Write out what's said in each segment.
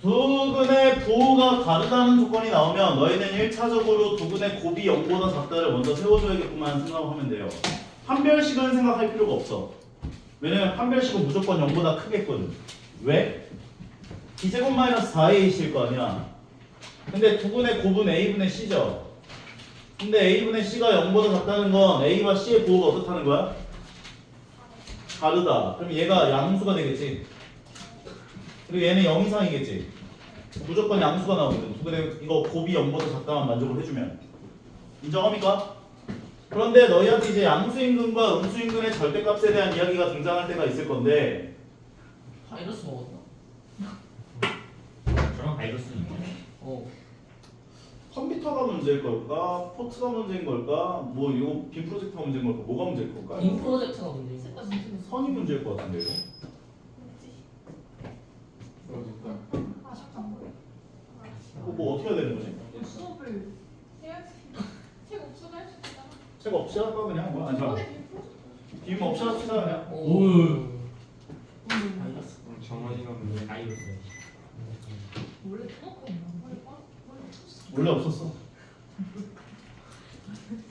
두근의 부호가 다르다는 조건이 나오면 너희는 1차적으로 두근의 곱이 0보다 작다를 먼저 세워줘야겠구만 생각하면 돼요. 판별식은 생각할 필요가 없어. 왜냐면 판별식은 무조건 0보다 크겠거든. 왜? b제곱 마이너스 4a실 거 아니야. 근데 두근의 곱은 a분의 c죠. 근데 a분의 c가 0보다 작다는 건 a와 c의 부호가 어떻다는 거야? 다르다. 그럼 얘가 양수가 되겠지. 그리고 얘는 0 이상이겠지. 무조건 양수가 나오거든. 두근의 이거 곱이 0보다 작다만 만족을 해주면. 인정합니까? 그런데 너희한테 이제 양수인근과 음수인근의 절대값에 대한 이야기가 등장할 때가 있을 건데 바이러스 먹었나? 저랑 바이러스 있네. 컴퓨터가 문제일 걸까? 포트가 문제인 걸까? 뭐 이거 빔 프로젝트가 문제인 걸까? 뭐가 문제일 걸까? 인 프로젝트가 문제인 거. 선이 문제일 것 같은데 이거? 뭐 어떻게 해야 되는 거지? 수업을 해야지. 책 없어도 할 수 있잖아. 책 없이 할까 그냥? 뭐 아니 빔 없이 합시다 그냥. 오. 바이러스. 정원이가 왜 바이러스? 원래 토마토 있나? 원래 없었어.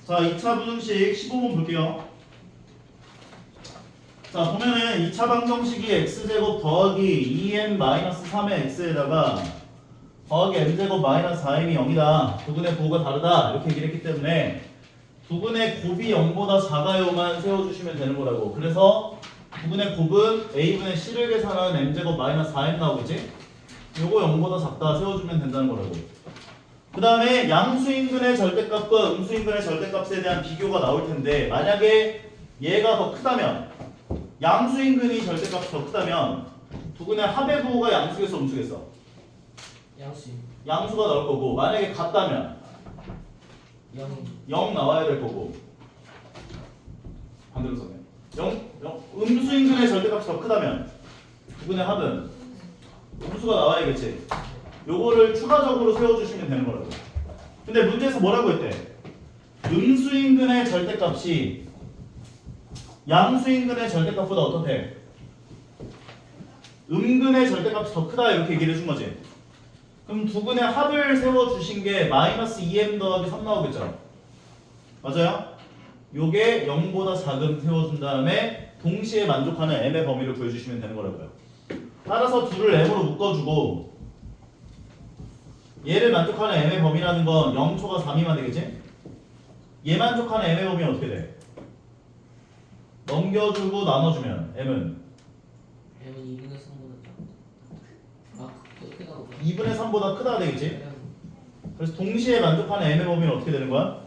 자, 2차 부등식 15번 볼게요. 자, 보면은 2차 방정식이 x제곱 더하기 2n-3의 x에다가 더하기 m제곱 마이너스 4m이 0이다. 두근의 부호가 다르다. 이렇게 얘기를 했기 때문에 두근의 곱이 0보다 작아요만 세워주시면 되는 거라고. 그래서 두근의 곱은 a분의 c를 계산한 m제곱 마이너스 4m 나오겠지? 요거 0보다 작다 세워주면 된다는 거라고. 그 다음에 양수인근의 절대값과 음수인근의 절대값에 대한 비교가 나올 텐데 만약에 얘가 더 크다면 양수인근이 절대값이 더 크다면 두근의 합의 부호가 양수겠어 음수겠어? 양수. 양수가 나올 거고 만약에 같다면 0 나와야 될 거고 반대로 써네. 0 음수인근의 절대값이 더 크다면 두근의 합은 음수가 나와야겠지. 요거를 추가적으로 세워주시면 되는 거라고. 근데 문제에서 뭐라고 했대? 음수인근의 절대값이 양수인근의 절대값보다 어떻대? 음근의 절대값이 더 크다 이렇게 얘기를 해준 거지. 그럼 두근의 합을 세워주신 게 마이너스 2m 더하기 3 나오겠죠? 맞아요? 요게 0보다 작음 세워준 다음에 동시에 만족하는 m의 범위를 구해주시면 되는 거라고요. 따라서 둘을 m으로 묶어주고 얘를 만족하는 m의 범위라는 건 0초가 3이면 되겠지? 얘 만족하는 m의 범위는 어떻게 돼? 넘겨주고 나눠주면 m은 M은 2분의 3보다 작다. 아, 그렇게 가고. 2분의 3보다 크다 되겠지? 그래서 동시에 만족하는 m의 범위는 어떻게 되는 거야?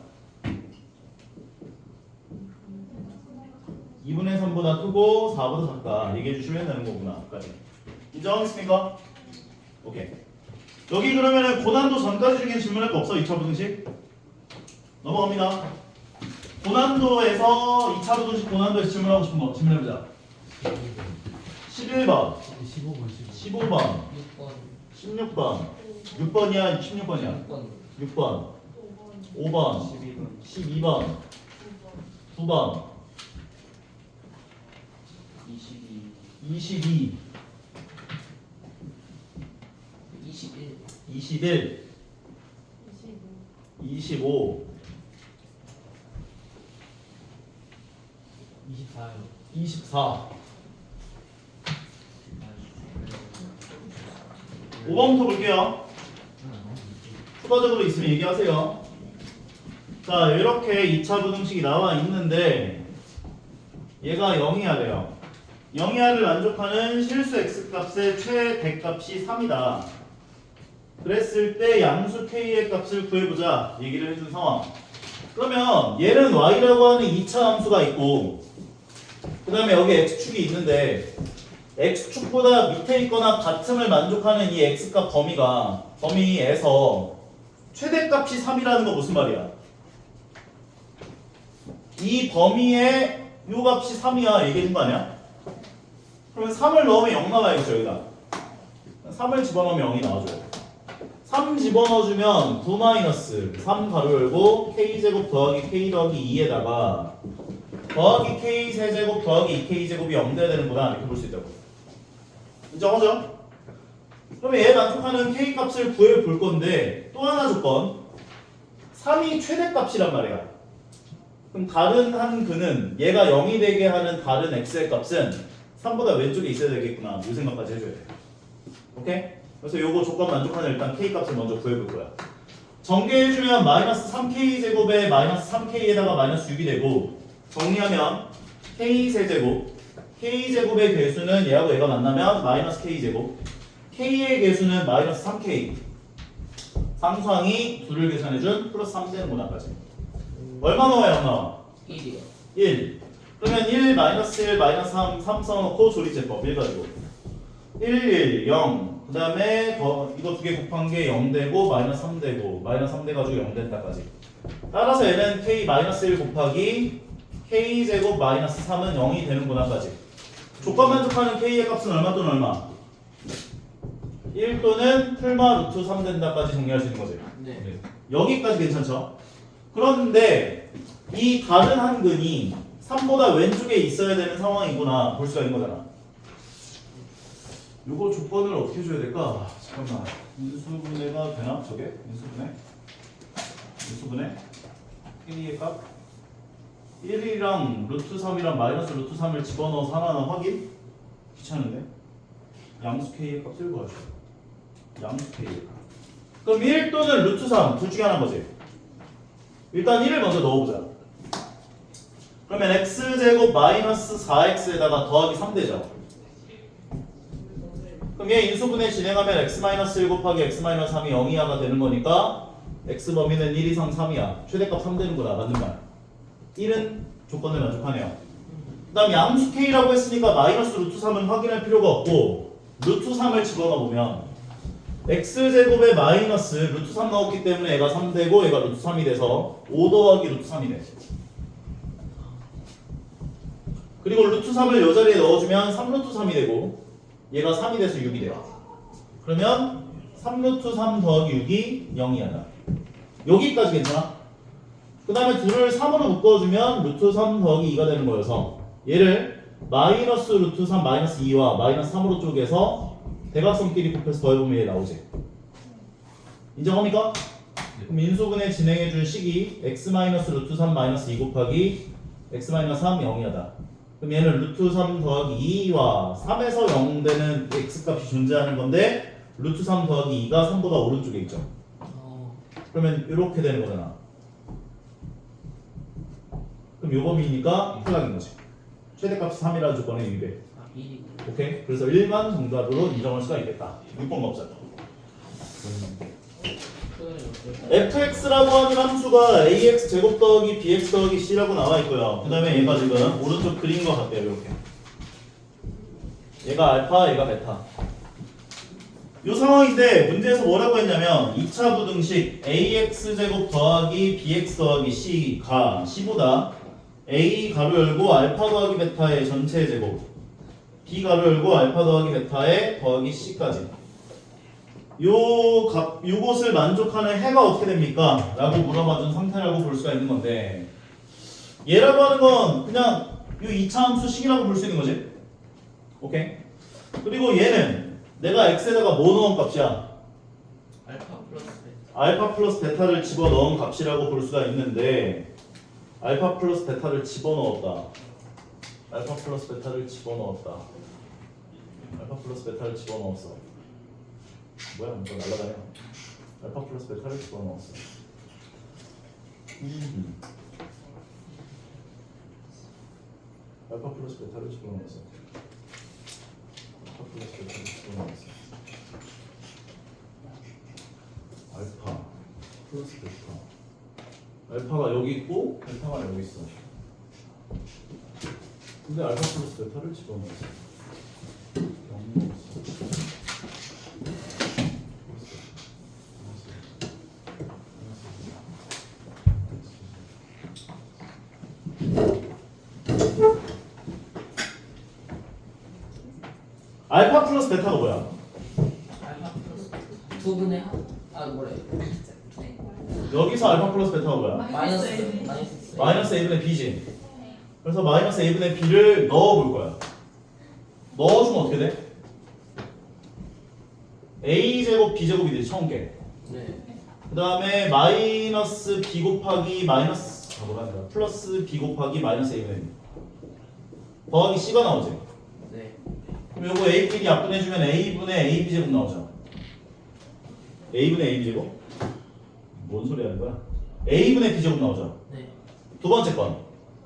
2분의 3보다 크고 4보다 작다 얘기해 주시면 되는 거구나. 까지 인정하겠습니까? 오케이. 여기 그러면은 고난도 전까지 중에 질문할 거 없어? 2차 부등식? 넘어갑니다. 고난도에서 2차 부등식 고난도에서 질문하고 싶은 거 질문해보자. 11번 15번 6번. 16번 6번이야 16번이야 6번. 6번 5번 12번 9번 22 21. 21 25 24요. 24 5번부터 볼게요. 추가적으로 있으면 얘기하세요. 자, 이렇게 2차 부등식이 나와 있는데 얘가 0이야 돼요. 0이하를 만족하는 실수 x값의 최대값이 3이다. 그랬을 때 양수 k의 값을 구해보자 얘기를 해준 상황. 그러면 얘는 y라고 하는 2차 함수가 있고 그 다음에 여기 x축이 있는데 x축보다 밑에 있거나 같음을 만족하는 이 x값 범위에서 최대값이 3이라는 거 무슨 말이야? 이 범위에 요 값이 3이야 얘기해준 거 아니야? 그러면 3을 넣으면 0 나와야겠죠 여기다. 3을 집어넣으면 0이 나와줘요. 3 집어넣어주면 9-3 가로 열고 k제곱 더하기 k 더하기 2에다가 더하기 k 세제곱 더하기 2k 제곱이 0 돼야 되는구나 이렇게 볼 수 있다고. 인정하죠? 그러면 얘 만족하는 k 값을 구해 볼 건데 또 하나 조건 3이 최대값이란 말이야. 그럼 다른 한 근은 얘가 0이 되게 하는 다른 x의 값은 3보다 왼쪽에 있어야 되겠구나. 이 생각까지 해줘야 돼. 오케이? 그래서 요거 조건 만족하는 일단 k 값을 먼저 구해볼 거야. 전개해주면 마이너스 3k 제곱에 마이너스 3k에다가 마이너스 6이 되고 정리하면 k 세제곱 k 제곱의 개수는 얘하고 얘가 만나면 마이너스 k 제곱 k의 개수는 마이너스 3k 상수항이 둘을 계산해준 플러스 3 되는 문항까지 얼마 나와요? 안 나와? 1이요. 1 그러면 1 마이너스 1 마이너스 3 써놓고 조리제법 1 가지고 1 0 그 다음에 이거 두 개 곱한 게 0 되고 마이너스 3 되고 마이너스 3 돼가지고 0 된다까지 따라서 얘는 k 마이너스 1 곱하기 k 제곱 마이너스 3은 0이 되는 문항까지 조건 만족하는 k의 값은 얼마 또는 얼마? 1 또는 풀마 루트 3 된다까지 정리할 수 있는 거지. 네. 여기까지 괜찮죠? 그런데 이 다른 한 근이 3보다 왼쪽에 있어야 되는 상황이구나 볼 수가 있는 거잖아. 요거 조건을 어떻게 줘야 될까? 잠깐만. 인수분해가 되나? 저게? 인수분해? k의 값? 1이랑 루트 3이랑 마이너스 루트 3을 집어넣어서 하나하나 확인? 귀찮은데? 양수 k의 값을 구하죠. 양수 k의 값. 그럼 1 또는 루트 3 둘 중에 하나인 거지. 일단 1을 먼저 넣어보자. 그러면 x제곱 마이너스 4x에다가 더하기 3 되죠. 그럼 얘 인수분해 진행하면 x-1 곱하기 x-3이 0 이하가 되는 거니까 x 범위는 1 이상 3이야. 최대값 3 되는구나. 맞는 말. 1은 조건을 만족하네요. 그 다음 양수 k라고 했으니까 마이너스 루트 3은 확인할 필요가 없고 루트 3을 집어넣어보면 x제곱에 마이너스 루트 3 넣었기 때문에 얘가 3 되고 얘가 루트 3이 돼서 5 더하기 루트 3이 돼. 그리고 루트 3을 이 자리에 넣어주면 3루트 3이 되고 얘가 3이 돼서 6이 돼요. 그러면 3루트 3 더하기 6이 0이 하나. 여기까지 괜찮아? 그 다음에 둘을 3으로 묶어주면 루트 3 더하기 2가 되는 거여서 얘를 마이너스 루트 3 마이너스 2와 마이너스 3으로 쪼개서 대각선끼리 곱해서 더해보면 얘 나오지. 인정합니까? 그럼 인수분해 진행해준 식이 x 마이너스 루트 3 마이너스 2 곱하기 x 마이너스 3 0이 하다. 그럼 얘는 루트 3 더하기 2와 3에서 0 되는 x값이 존재하는 건데 루트 3 더하기 2가 3보다 오른쪽에 있죠. 그러면 이렇게 되는 거잖아. 그럼 요 범위니까 플락인 거지. 최대값이 3이라는 조건에 유의돼. 1이고. 오케이? 그래서 1만 정답으로 인정할 수가 있겠다. 6번 없잖아. fx라고 하는 함수가 ax 제곱 더하기 bx 더하기 c라고 나와 있고요. 그 다음에 얘가 지금 오른쪽 그린 것 같아요. 이렇게. 얘가 알파, 얘가 베타. 이 상황인데 문제에서 뭐라고 했냐면 2차 부등식 ax 제곱 더하기 bx 더하기 c가 c보다 a 가로 열고 알파 더하기 베타의 전체 제곱 b 가로 열고 알파 더하기 베타의 더하기 c까지 요것을 만족하는 해가 어떻게 됩니까? 라고 물어봐준 상태라고 볼 수가 있는 건데 얘라고 하는 건 그냥 요 2차 함수식이라고 볼 수 있는 거지. 오케이? 그리고 얘는 내가 x에다가 뭐 넣은 값이야? 알파 플러스 베타. 알파 플러스 베타를 집어넣은 값이라고 볼 수가 있는데 알파 플러스 베타를 집어넣었다. 알파 플러스 베타를 집어넣었다. 알파 플러스 베타를 집어넣었어. 뭐야? 이거 날라다녀. 알파 플러스 베타를 집어넣었어. 알파 플러스 베타를 집어넣었어. 알파 플러스 베타를 집어넣었어. 알파 플러스 베타. 알파가 여기 있고 베타가 여기 있어. 근데 알파 플러스 베타를 집어넣었어. 0이 없어. 알파 플러스 베타가 뭐야? 알파 플러스 베타. 두 분의 뭐래? 네. 여기서 알파 플러스 베타가 뭐야? 마이너스. 마이너스 a분의 b지. 그래서 마이너스 a분의 b를 넣어볼 거야. 넣어주면 어떻게 돼? a제곱 b제곱이 되지 처음 게. 네. 그 다음에 마이너스 b 곱하기 마이너스 플러스 b 곱하기 마이너스 a분의 b 더하기 c가 나오지. 네. 그럼 요거 a끼리 약분해주면 a분의 ab제곱 나오죠. a분의 ab제곱? 뭔 소리 하는 거야? a분의 b제곱 나오죠. 네. 두 번째 건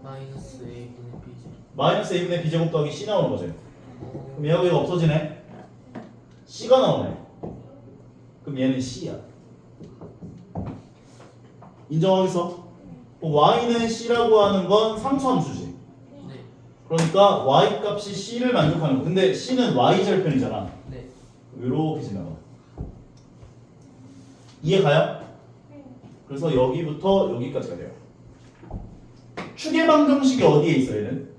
마이너스 a분의 b죠. 마이너스 a분의 b제곱 더하기 c 나오는 거지. 그럼 얘하고 얘가 없어지네. c가 나오네. 그럼 얘는 c야. 인정하겠어? y는 c라고 하는 건 상수함수지. 네. 그러니까 y 값이 c를 만족하는 거. 근데 c는 y 절편이잖아. 네. 이렇게 지나가. 이해가요? 그래서 여기부터 여기까지가 돼요. 축의 방정식이 어디에 있어 얘는?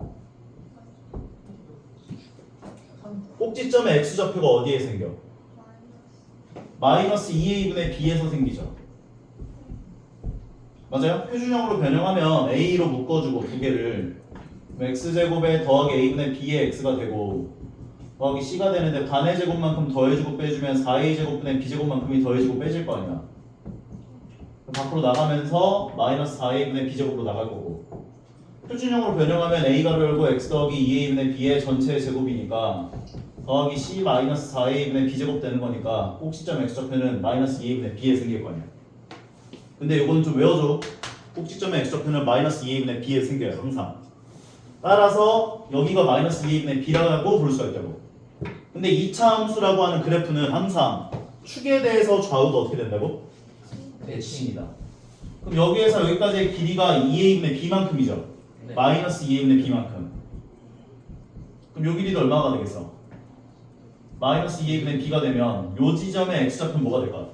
꼭지점의 x좌표가 어디에 생겨? 마이너스 2a분의 b에서 생기죠. 맞아요? 표준형으로 변형하면 a로 묶어주고 두 개를 x제곱에 더하기 a분의 b의 x가 되고 더하기 c가 되는데 반의 제곱만큼 더해주고 빼주면 4a제곱분의 b제곱만큼이 더해지고 빼질 거 아니야. 밖으로 나가면서 마이너스 4a분의 b제곱으로 나갈 거고 표준형으로 변형하면 a가로 열고 x 더하기 2a분의 b의 전체 제곱이니까 더하기 c 마이너스 4a분의 b제곱 되는 거니까 꼭지점 x좌표는 마이너스 2a분의 b에 생길 거 아니야. 근데 이거는 좀 외워줘. 꼭지점의 x좌표는 마이너스 2a분의 b에 생겨요 항상. 따라서 여기가 마이너스 2a분의 b라고 볼 수가 있다고. 근데 2차 함수라고 하는 그래프는 항상 축에 대해서 좌우가 어떻게 된다고? 대칭이다. 그럼 여기에서 여기까지의 길이가 2a분의 b만큼이죠. 네. 마이너스 2a분의 b만큼. 그럼 요 길이도 얼마가 되겠어? 마이너스 2a분의 b가 되면 요 지점의 x좌표는 뭐가 될까?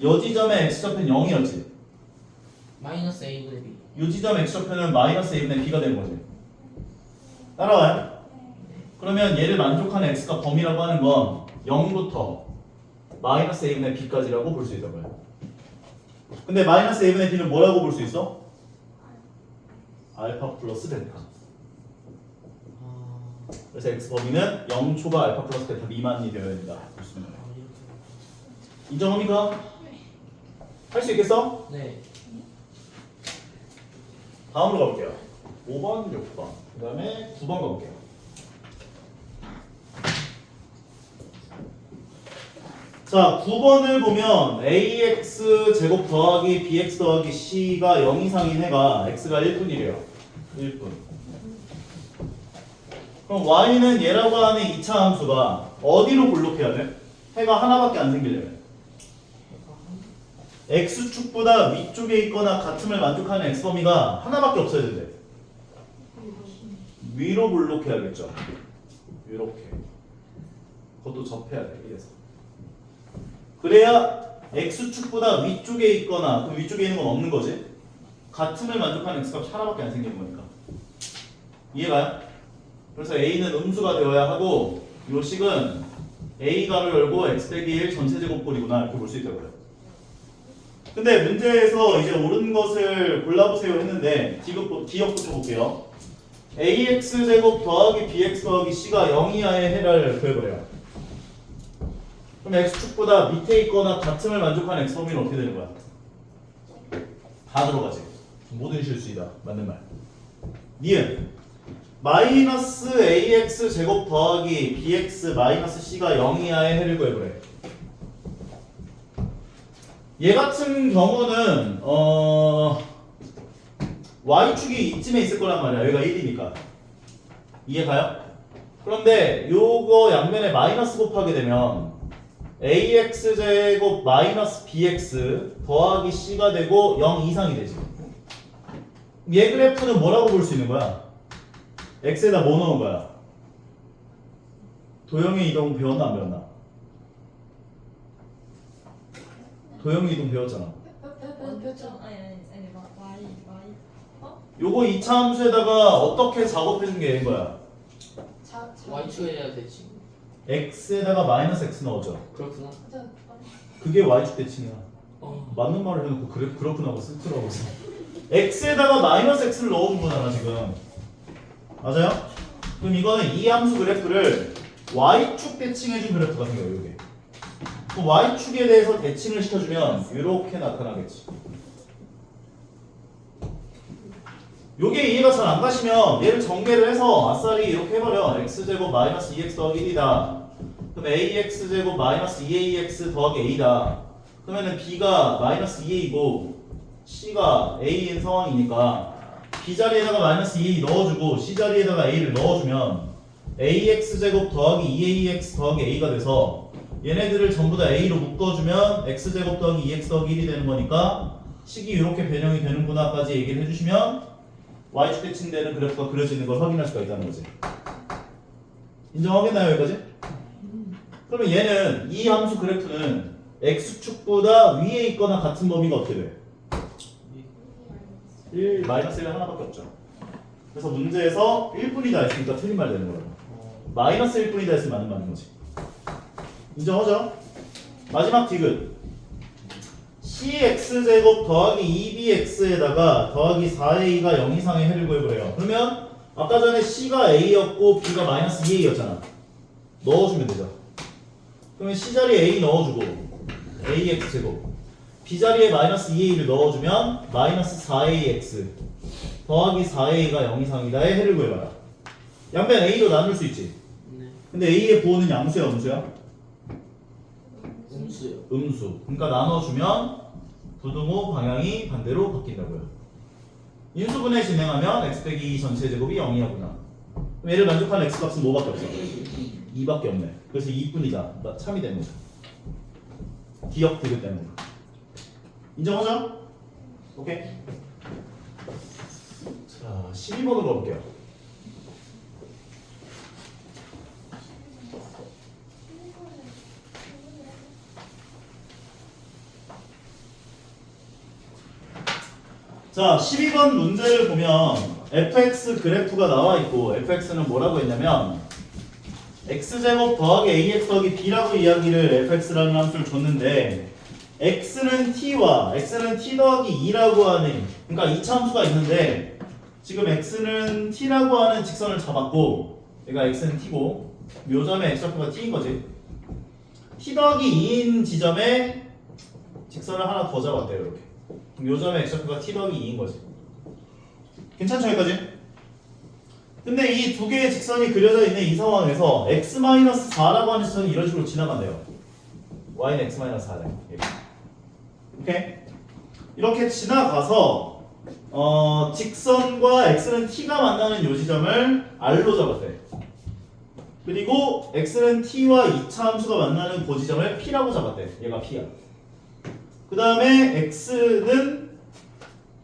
요 지점의 x좌표는 0이었지. 마이너스 a분의 b. 요 지점의 x좌표는 마이너스 a분의 b가 되는 거지. 따라와요? 그러면 얘를 만족하는 x가 범위라고 하는 건 0부터 마이너스 a분의 b까지라고 볼 수 있다고요. 근데 마이너스 a분의 b는 뭐라고 볼 수 있어? 알파 플러스 베타. 그래서 x 범위는 0초가 알파 플러스 베타 미만이 되어야 된다. 인정합니까? 할 수 있겠어? 네. 다음으로 가볼게요. 5번, 6번. 그 다음에 9번 가볼게요. 자, 9번을 보면 ax 제곱 더하기 bx 더하기 c가 0 이상인 해가 x가 1분이래요. 1분. 그럼 y는 얘라고 하는 2차 함수가 어디로 볼록해야 돼? 해가 하나밖에 안 생기려면. x축보다 위쪽에 있거나 같음을 만족하는 x범위가 하나밖에 없어야 된대. 위로 볼록해야겠죠. 이렇게. 그것도 접해야 돼. 이래서. 그래야 x축보다 위쪽에 있거나 그 위쪽에 있는 건 없는 거지. 같음을 만족하는 x값이 하나밖에 안 생기는 거니까. 이해가요? 그래서 a는 음수가 되어야 하고 요 식은 a가로 열고 x 빼기 1 전체 제곱꼴이구나 이렇게 볼 수 있다고요. 근데 문제에서 이제 옳은 것을 골라보세요 했는데 기억부터 볼게요. ax 제곱 더하기 bx 더하기 c가 0 이하의 해를 구해보래요. 그럼 x축보다 밑에 있거나 같음을 만족하는 x범위는 어떻게 되는 거야? 다 들어가지. 모든 실수이다. 맞는 말. 니은 마이너스 ax 제곱 더하기 bx 마이너스 c가 0 이하의 해를 구해보래. 얘 같은 경우는 y축이 이쯤에 있을 거란 말이야. 여기가 1이니까. 이해가요? 그런데 요거 양면에 마이너스 곱하게 되면 ax 제곱 마이너스 bx 더하기 c가 되고 0 이상이 되지. 얘 그래프는 뭐라고 볼 수 있는 거야? x에다 뭐 넣은 거야? 도형의 이동 배웠나 안 배웠나? 도형의 이동 배웠잖아. 요거 2차 함수에다가 어떻게 작업해준 게 얘인 거야? y축에 대한 대칭. x에다가 마이너스 x 넣어줘. 그렇구나. 그게 y축 대칭이야. 맞는 말을 해놓고 그렇구나 하고 쓸더라고. x에다가 마이너스 x를 넣어준 거잖아 지금. 맞아요? 그럼 이거는 이 함수 그래프를 y축 대칭해준 그래프가 생겨요. 이게. 그 y축에 대해서 대칭을 시켜주면 이렇게 나타나겠지. 요게 이해가 잘 안 가시면 얘를 정리를 해서 아싸리 이렇게 해버려. x제곱 마이너스 2x 더하기 1이다. 그럼 ax제곱 마이너스 2ax 더하기 a다. 그러면은 b가 마이너스 2a이고 c가 a인 상황이니까 b 자리에다가 마이너스 2a 넣어주고 c 자리에다가 a를 넣어주면 ax제곱 더하기 2ax 더하기 a가 돼서 얘네들을 전부 다 a로 묶어주면 x제곱 더하기 2x 더하기 1이 되는 거니까 식이 이렇게 변형이 되는구나까지 얘기를 해주시면 y축 대칭되는 그래프가 그려지는 걸 확인할 수가 있다는 거지. 인정하겠나요 여기까지? 그러면 얘는 이 함수 그래프는 x축보다 위에 있거나 같은 범위가 어떻게 돼? 1, 마이너스 1은 하나밖에 없죠. 그래서 문제에서 1뿐이다 했으니까 틀린 말 되는 거라고. 마이너스 1뿐이다 했으면 맞는 말인 거지. 인정하죠? 마지막 디귿. cx제곱 더하기 2bx에다가 더하기 4a가 0 이상의 해를 구해보래요. 그러면 아까 전에 c가 a였고 b가 마이너스 2a였잖아. 넣어주면 되죠. 그러면 c 자리에 a 넣어주고 ax제곱 b 자리에 마이너스 2a를 넣어주면 마이너스 4ax 더하기 4a가 0 이상이다의 해를 구해봐라. 양변 a로 나눌 수 있지. 네. 근데 a의 부호는 양수야 음수야? 음수요. 음수. 그러니까 나눠주면 부등호 방향이 반대로 바뀐다고요. 인수분해 진행하면 x 빼기 2 전체 제곱이 0이야구나. 그럼 얘를 만족하는 x값은 뭐밖에 없어? 2밖에 없네. 그래서 2뿐이다. 참이 되는 거죠. 기억 디귿 때문에. 인정하죠? 오케이. 자, 12번으로 가볼게요. 자, 12번 문제를 보면 fx 그래프가 나와 있고 fx는 뭐라고 했냐면 x제곱 더하기 ax 더하기 b라고 이야기를 fx라는 함수를 줬는데 x는 t와 x는 t 더하기 2라고 하는 그러니까 이차함수가 있는데 지금 x는 t라고 하는 직선을 잡았고 얘가 x는 t고 묘점의 x좌표가 t인 거지. t 더하기 2인 지점에 직선을 하나 더 잡았대요. 이렇게. 묘점의 x좌표가 t 더하기 2인 거지. 괜찮죠 여기까지? 근데 이 두 개의 직선이 그려져 있는 이 상황에서 x-4라고 하는 직선이 이런 식으로 지나간대요. y는 x-4래. 오케이? 이렇게 지나가서 직선과 x는 t가 만나는 요 지점을 r로 잡았대. 그리고 x는 t와 2차 함수가 만나는 그 지점을 p라고 잡았대. 얘가 p야. 그 다음에 x는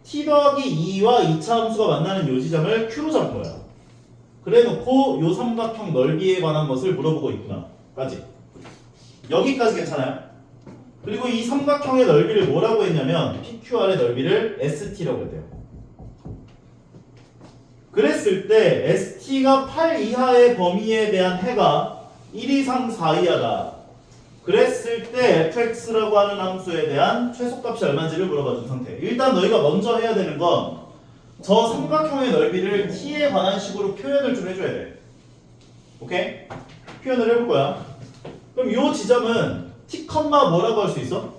t 더하기 2와 2차 함수가 만나는 요 지점을 q로 잡은 거야. 그래 놓고 요 삼각형 넓이에 관한 것을 물어보고 있구나 까지. 여기까지 괜찮아요? 그리고 이 삼각형의 넓이를 뭐라고 했냐면 PQR의 넓이를 ST라고 했대요. 그랬을 때 ST가 8 이하의 범위에 대한 해가 1 이상 4 이하다. 그랬을 때 fx라고 하는 함수에 대한 최소값이 얼마인지를 물어봐 준 상태. 일단 너희가 먼저 해야 되는 건 저 삼각형의 넓이를 t에 관한 식으로 표현을 좀 해줘야 돼. 오케이? 표현을 해볼 거야. 그럼 이 지점은 t, 뭐라고 할 수 있어?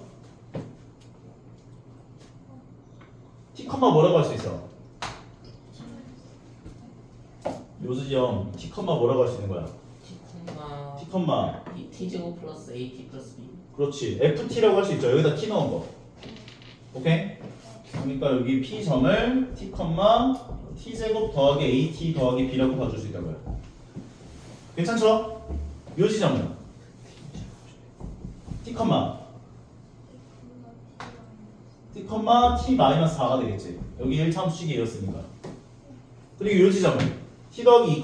t, 뭐라고 할 수 있어? 요 지점 t, 뭐라고 할 수 있는 거야? t, t제곱 플러스 at 플러스 b. 그렇지. ft라고 할 수 있죠. 여기다 t 넣은 거. 오케이? 그러니까 여기 p점을 t, t제곱 더하기 at 더하기 b라고 봐줄 수 있다고요. 괜찮죠? 요 지점은 t, t-4가 되겠지. 여기 1차 함수식이 이렇으니까. 그리고 요 지점은 t 더하기 2,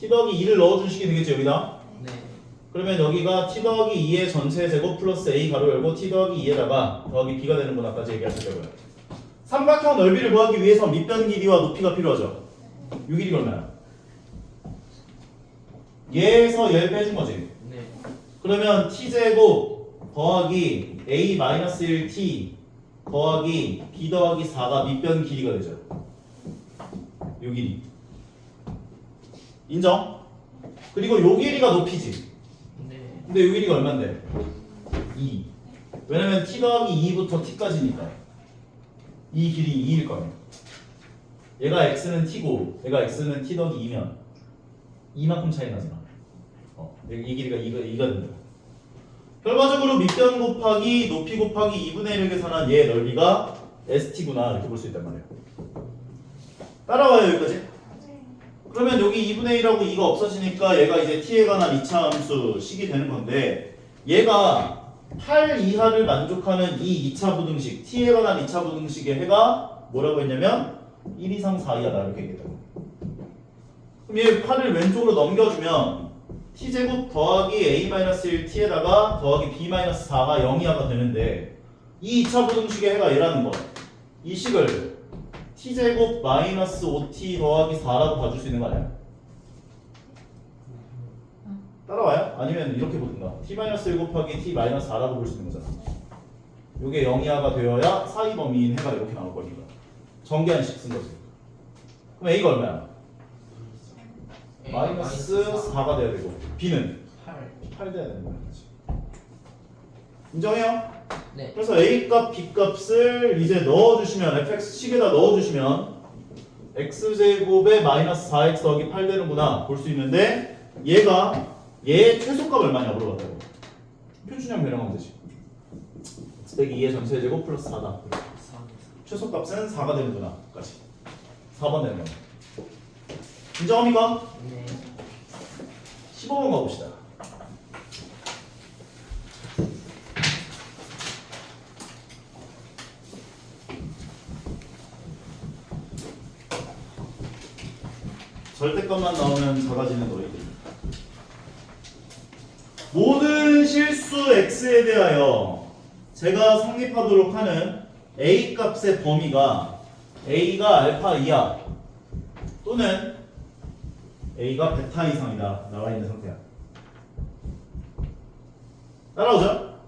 t 더하기 2를 넣어준 식이 되겠지 여기다. 네. 그러면 여기가 t 더하기 2의 전체 제곱 플러스 a 가로 열고 t 더하기 2에다가 더하기 b가 되는구나까지 얘기할 수 있다고요. 삼각형 넓이를 구하기 위해서 밑변 길이와 높이가 필요하죠. 요 길이가 얼마야? 얘에서 얘를 빼준 거지. 네. 그러면 t제곱 더하기 a-1t 더하기 b 더하기 4가 밑변 길이가 되죠. 요 길이. 인정? 그리고 요 길이가 높이지. 네. 근데 요 길이가 얼만데? 2. 왜냐면 t 더하기 2부터 t까지니까 이 길이 2일 거예요. 얘가 x는 t고 얘가 x는 t 더하기 2면 이만큼 차이 나잖아. 이 길이가 2가 된다. 결과적으로 밑변 곱하기 높이 곱하기 2분의 1을 계산한 얘의 넓이가 st구나 이렇게 볼 수 있단 말이에요. 따라와요 여기까지? 그러면 여기 2분의 1하고 2가 없어지니까 얘가 이제 t에 관한 2차 함수 식이 되는 건데 얘가 8 이하를 만족하는 이 2차 부등식 t에 관한 2차 부등식의 해가 뭐라고 했냐면 1 이상 4 이하다 이렇게 얘기했다고. 그럼 얘 8을 왼쪽으로 넘겨주면 t제곱 더하기 a-1t에다가 더하기 b-4가 0 이하가 되는데 이 2차 부등식의 해가 얘라는 거. 이 식을 t제곱 마이너스 5t 더하기 4라고 봐줄 수 있는 거 아니야? 따라와요? 아니면 이렇게 보든가 t-1 곱하기 t-4라고 볼 수 있는 거잖아. 요게 0 이하가 되어야 사이 범위인 해가 이렇게 나올 거니까 정계한식 쓴 거지. 그럼 a가 얼마야? 마이너스 4가 돼야 되고 b는 8 돼야 되는 거야. 인정해요? 네. 그래서 a값 b값을 이제 넣어주시면 fx식에다 넣어주시면 x제곱에 마이너스 4x 더하기 8 되는구나 볼 수 있는데 얘가 얘의 최소값 얼마냐 물어봤다고. 표준형 변형하면 되지. x 빼기 2의 전체 제곱 플러스 4다. 최소값은 4가 되는구나 까지 4번 되는 거야. 인정합니까? 네. 15번 가봅시다. 절대값만 나오면 작아지는 너희들. 모든 실수 x에 대하여 제가 성립하도록 하는 a 값의 범위가 a가 알파 이하 또는 a가 베타 이상이다 나와 있는 상태야. 따라오죠?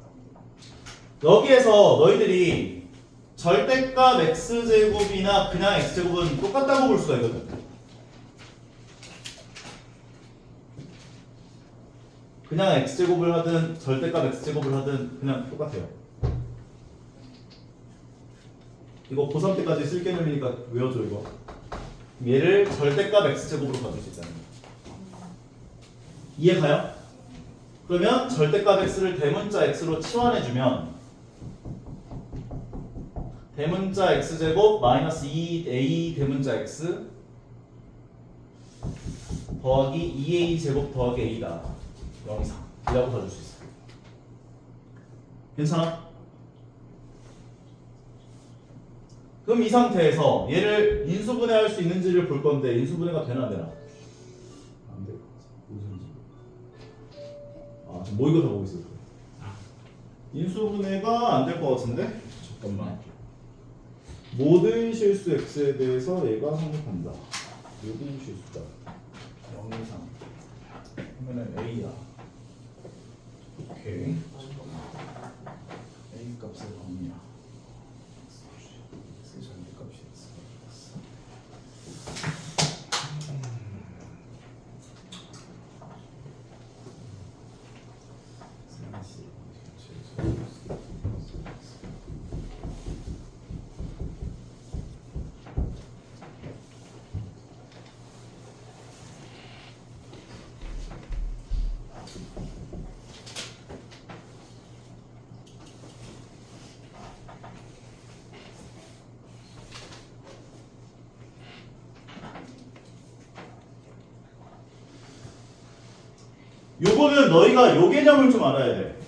여기에서 너희들이 절대값 x제곱이나 그냥 x제곱은 똑같다고 볼 수가 있거든. 그냥 x제곱을 하든 절대값 x제곱을 하든 그냥 똑같아요. 이거 고3 때까지 쓸 개념이니까 외워줘 이거. 얘를 절대값 x제곱으로 가질 수 있다는 거야. 이해 가요? 그러면 절대값 x를 대문자 x로 치환해주면 대문자 x제곱 마이너스 2a 대문자 x 더하기 2a 제곱 더하기 a다. 0 이상 이라고 봐줄 수 있어요. 괜찮아? 그럼 이 상태에서 얘를 인수분해할 수 있는지를 볼 건데 인수분해가 되나 안 되나? 안 돼. 무슨 지? 아 지금 모의고사 보고 있어요. 인수분해가 안 될 것 같은데? 잠깐만. 모든 실수 x에 대해서 얘가 성립한다. 모든 실수다. 0 이상 그러면은 a야. 오케이. a 값의 범위야. x 절대값이 x. 요거는 너희가 요 개념을 좀 알아야 돼.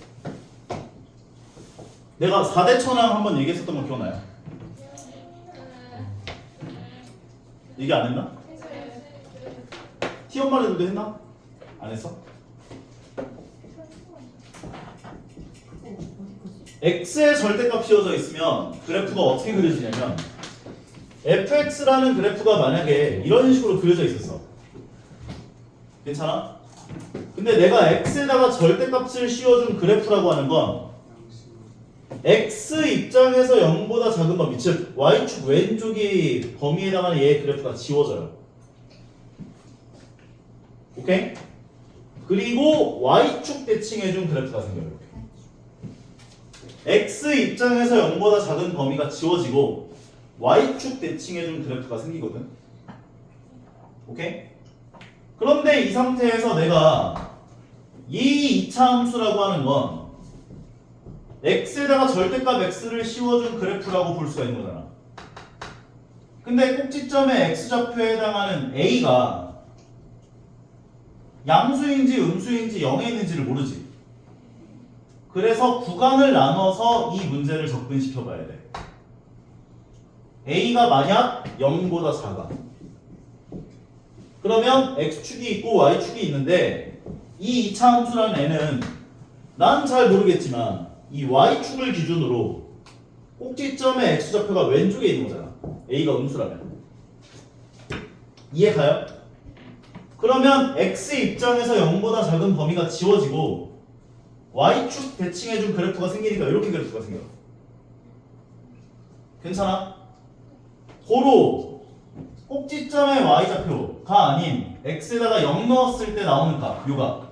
내가 4대 천왕 한번 얘기했었던 거 기억나요? 얘기 안 했나? T엄마들도 했나? 안 했어? X의 절대값 씌워져 있으면 그래프가 어떻게 그려지냐면 fx라는 그래프가 만약에 이런 식으로 그려져 있었어. 괜찮아? 근데 내가 x에다가 절대값을 씌워준 그래프라고 하는 건 x 입장에서 0보다 작은 범위, 즉 y축 왼쪽이 범위에 해당하는 얘의 그래프가 지워져요. 오케이? 그리고 y축 대칭해준 그래프가 생겨요. 이렇게. x 입장에서 0보다 작은 범위가 지워지고 y축 대칭해준 그래프가 생기거든. 오케이? 그런데 이 상태에서 내가 이 2차 함수라고 하는 건 x에다가 절대값 x를 씌워준 그래프라고 볼 수가 있는 거잖아. 근데 꼭지점의 x좌표에 해당하는 a가 양수인지 음수인지 0에 있는지를 모르지. 그래서 구간을 나눠서 이 문제를 접근시켜 봐야 돼. a가 만약 0보다 작아. 그러면 x축이 있고 y축이 있는데 이 2차 함수라는 애는 난 잘 모르겠지만 이 y축을 기준으로 꼭지점의 x좌표가 왼쪽에 있는 거잖아. a가 음수라면. 이해가요? 그러면 x 입장에서 0보다 작은 범위가 지워지고 y축 대칭해준 그래프가 생기니까 이렇게 그래프가 생겨. 괜찮아? 고로 꼭지점의 y좌표가 아닌 x에다가 0 넣었을 때 나오는 값, 요가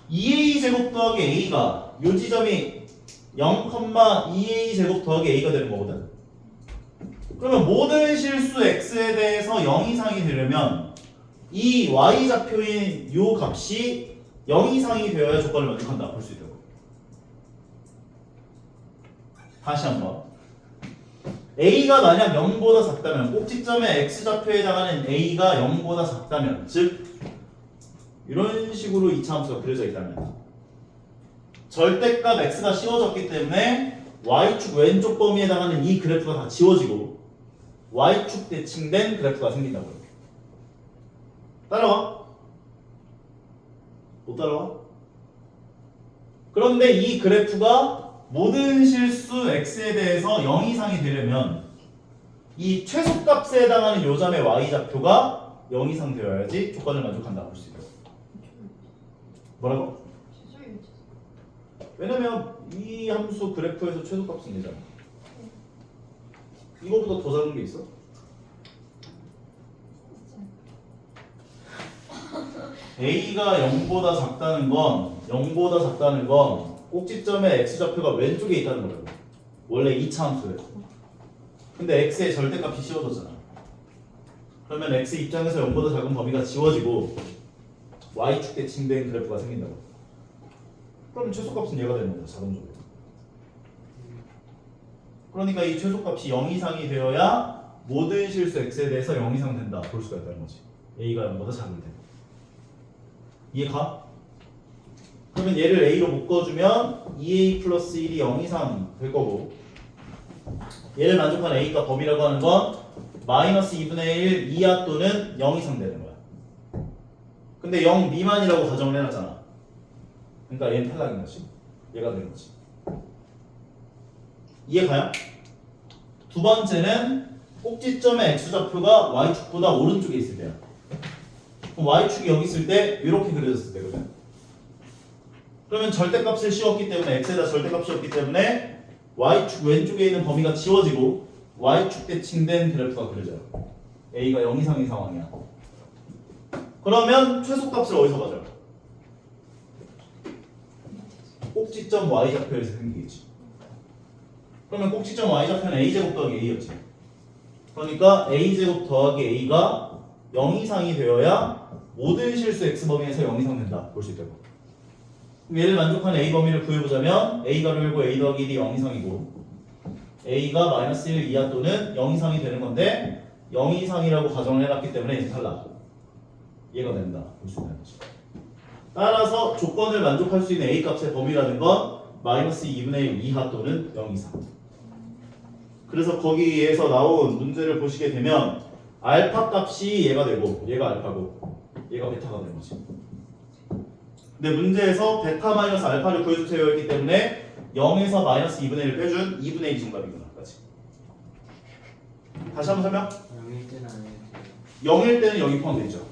2a 제곱 더하기 a가 요 지점이 0,2a 제곱 더하기 a가 되는 거거든. 그러면 모든 실수 x에 대해서 0 이상이 되려면 이 y좌표인 요 값이 0 이상이 되어야 조건을 만족한다 볼 수 있다고. 다시 한번 a가 만약 0보다 작다면 꼭지점의 x좌표에 해당하는 a가 0보다 작다면 즉 이런 식으로 2차 함수가 그려져 있다면 절대값 x가 씌워졌기 때문에 y축 왼쪽 범위에 해당하는 이 그래프가 다 지워지고 y축 대칭된 그래프가 생긴다고요. 따라와? 못 따라와? 그런데 이 그래프가 모든 실수 x에 대해서 0 이상이 되려면 이 최소값에 해당하는 요점의 y좌표가 0 이상 되어야지 조건을 만족한다 볼 수 있어요. 뭐라고? 왜냐면 이 함수 그래프에서 최소값은 되잖아. 이거보다 더 작은 게 있어? a가 0보다 작다는 건 꼭지점의 x좌표가 왼쪽에 있다는 거라고. 원래 2차 함수예요. 근데 x의 절대값이 씌워졌잖아. 그러면 x 입장에서 0보다 작은 범위가 지워지고 y축 대칭된 그래프가 생긴다고. 그럼 최소값은 얘가 되는 거죠. 자동적으로. 그러니까 이 최소값이 0 이상이 되어야 모든 실수 x에 대해서 0 이상 된다 볼 수가 있다는 거지. a가 0보다 작을 때. 이해가? 그러면 얘를 a로 묶어주면 2a 플러스 1이 0 이상 될 거고 얘를 만족하는 a가 범위라고 하는 건 마이너스 2분의 1 이하 또는 0 이상 되는 거야. 근데 0 미만이라고 가정을 해놨잖아. 그러니까 얘는 탈락인 거지. 얘가 되는 거지. 이해가요? 두 번째는 꼭지점의 x좌표가 y축보다 오른쪽에 있을 때야. 그럼 y축이 여기 있을 때 이렇게 그려졌을 때거든. 그러면 절대값을 씌웠기 때문에 x에다 절대값 씌웠기 때문에 y축 왼쪽에 있는 범위가 지워지고 y축 대칭된 그래프가 그려져요. a가 0 이상인 상황이야. 그러면 최소값을 어디서 가져? 꼭지점 y좌표에서 생기겠지. 그러면 꼭지점 y좌표는 a제곱 더하기 a였지. 그러니까 a제곱 더하기 a가 0 이상이 되어야 모든 실수 x 범위에서 0 이상 된다 볼 수 있다고. 그럼 얘를 만족하는 a 범위를 구해보자면 a 가로 열고 a 더하기 1이 0 이상이고 a가 마이너스 1 이하 또는 0 이상이 되는 건데 0 이상이라고 가정을 해놨기 때문에 얘는 탈락. 얘가 된다 볼 수 있는 거지. 따라서 조건을 만족할 수 있는 a 값의 범위라는 건 마이너스 2분의 1 이하 또는 0 이상. 그래서 거기에서 나온 문제를 보시게 되면 알파 값이 얘가 되고 얘가 알파고 얘가 베타가 되는 거지. 근데 문제에서 베타 마이너스 알파를 구해주세요 했기 때문에 0에서 마이너스 2분의 1을 빼준 2분의 1이 정답이구나. 까지. 다시 한번 설명. 0일 때는 안 해요. 0일 때는 여기 포함되어 있죠.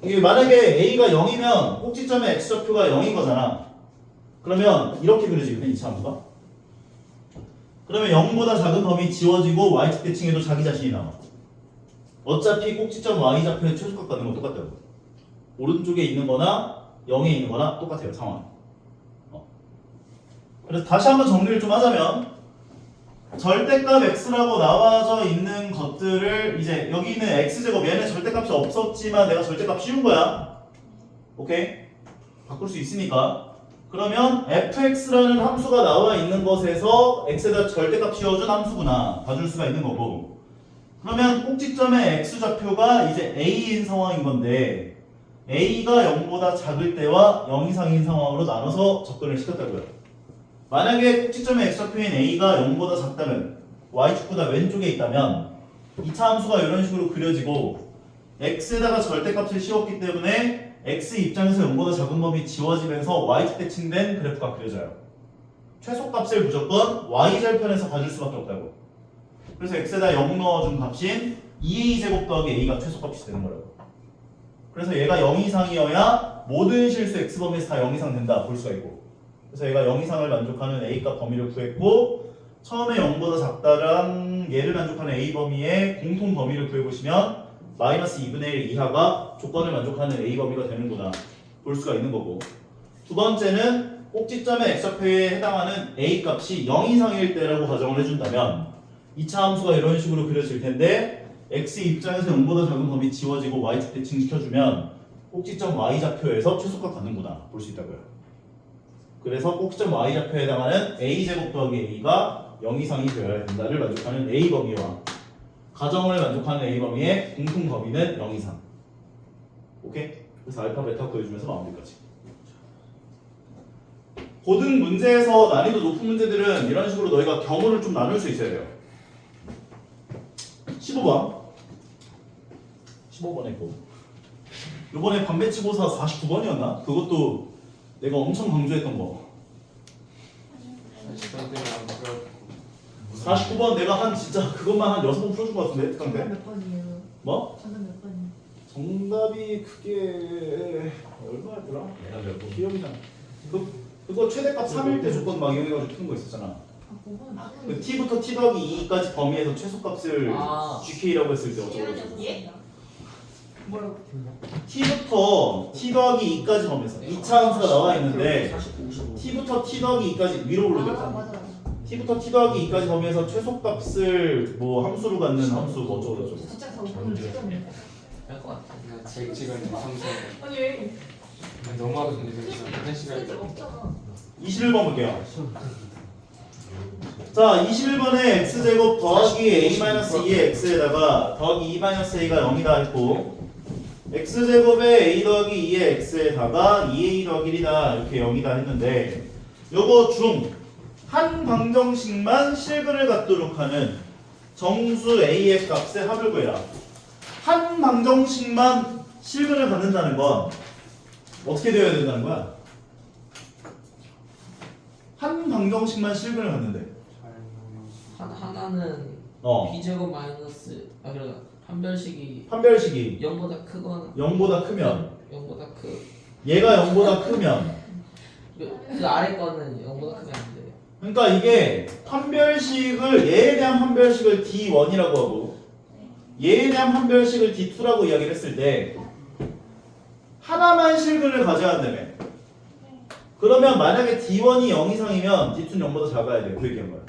이게 만약에 a가 0이면 꼭지점의 x좌표가 0인 거잖아. 그러면 이렇게 그려지거든, 2차 함수가. 그러면 0보다 작은 범위 지워지고 y축 대칭해도 자기 자신이 나와. 어차피 꼭지점 y좌표의 최소값 갖는 건 똑같다고. 오른쪽에 있는 거나 0에 있는 거나 똑같아요, 상황. 그래서 다시 한번 정리를 좀 하자면 절대값 x라고 나와져 있는 것들을 이제 여기 있는 x제곱 얘는 절대값이 없었지만 내가 절대값 씌운 거야. 오케이? 바꿀 수 있으니까. 그러면 fx라는 함수가 나와 있는 것에서 x에다 절대값 씌워준 함수구나 봐줄 수가 있는 거고. 그러면 꼭지점의 x좌표가 이제 a인 상황인 건데 a가 0보다 작을 때와 0 이상인 상황으로 나눠서 접근을 시켰다고요. 만약에 꼭지점의 x좌표인 a가 0보다 작다면 y축보다 왼쪽에 있다면 2차 함수가 이런 식으로 그려지고 x에다가 절대값을 씌웠기 때문에 x 입장에서 0보다 작은 범위 지워지면서 y축 대칭된 그래프가 그려져요. 최소값을 무조건 y절편에서 가질 수밖에 없다고. 그래서 x에다 0 넣어준 값인 2a제곱 더하기 a가 최소값이 되는 거라고. 그래서 얘가 0 이상이어야 모든 실수 x범위에서 다 0 이상 된다 볼 수가 있고, 그래서 얘가 0 이상을 만족하는 a값 범위를 구했고 처음에 0보다 작다랑 얘를 만족하는 a 범위의 공통 범위를 구해보시면 마이너스 2분의 1 이하가 조건을 만족하는 a 범위가 되는구나 볼 수가 있는 거고, 두 번째는 꼭지점의 x좌표에 해당하는 a 값이 0 이상일 때라고 가정을 해준다면 2차 함수가 이런 식으로 그려질 텐데 x 입장에서 0보다 작은 범위 지워지고 y축 대칭시켜주면 꼭지점 y좌표에서 최소값 갖는구나 볼 수 있다고요. 그래서 꼭지점 y좌표에 해당하는 a제곱 더하기 a가 0 이상이 되어야 된다를 만족하는 a 범위와 가정을 만족하는 a 범위의 공통 범위는 0 이상. 오케이? 그래서 알파 베타 구해주면서 마무리까지. 고등 문제에서 난이도 높은 문제들은 이런 식으로 너희가 경우를 좀 나눌 수 있어야 돼요. 15번 15번 했고 요번에 반배치고사 49번이었나? 그것도 내가 엄청 강조했던 거. 49번 내가 한 진짜 그것만 한 6번 풀어준 것 같은데? 정답 특강때? 몇 번이에요? 뭐? 정답 몇 번이에요? 정답이 그게 얼마였더라? 내가 몇 번? 기억이 나. 그거 최대값 3일 때 조건 막 이용해가지고 푸는 거 있었잖아. 아, 5번. 그 t부터 t 더하기 2까지 범위에서 최소값을 아. gk라고 했을 때 어쩌고 시간이 저쩌고. 없지? 뭐라고? t부터 t 더하기 2까지 범위에서 2차 함수가 나와 있는데 t부터 t 더하기 2까지 위로 아, 올라갔잖아. 맞아, 맞아. t부터 t 더하기 2까지 범위에서 최소값을 뭐 함수로 갖는 함수 뭐 어쩌고 저쩌고. 진짜 다 5번을 찍었네. 할것 같아. 그냥 제 찍은 방송 아니 왜? 너무 하고 있는데 한 시간 쓸데 없잖아. 21번 볼게요. 자, 21번에 x제곱 더하기 a-2의 x에다가 더하기 2-a가 0이다 했고 x제곱에 a 더하기 2의 x에다가 2a 더하기 1이다 이렇게 0이다 했는데 요거 중 한 방정식만 실근을 갖도록 하는 정수 a의 값의 합을 구해라. 한 방정식만 실근을 갖는다는 건 어떻게 되어야 된다는 거야? 한 방정식만 실근을 갖는데 하나는 b제곱 마이너스 그러니까 한 별식이 판별식이 0보다 크거나 0보다 크면 0보다 얘가 0보다 크면 그 아래 거는 0보다 크면 안 돼. 그러니까 이게 판별식을 얘에 대한 판별식을 D1이라고 하고 얘에 대한 판별식을 D2라고 이야기를 했을 때 하나만 실근을 가져야 한다며. 그러면 만약에 D1이 0 이상이면 D2는 0보다 작아야 돼. 그 얘기한 거야.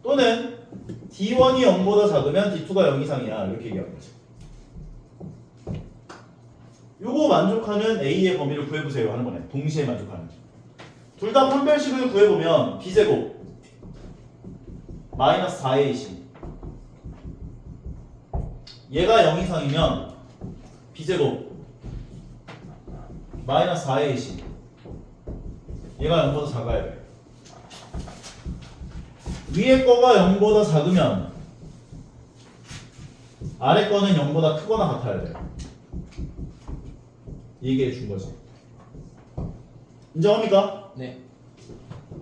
또는 D1이 0보다 작으면 D2가 0 이상이야. 이렇게 얘기한 거지. 요거 만족하는 A의 범위를 구해보세요 하는 거네. 동시에 만족하는. 둘 다 판별식을 구해보면 B제곱 마이너스 4AC 얘가 0 이상이면 B제곱 마이너스 4AC 얘가 0보다 작아야 돼. 위에 거가 0보다 작으면 아래 거는 0보다 크거나 같아야 돼. 얘기해 준 거지. 인정합니까? 네.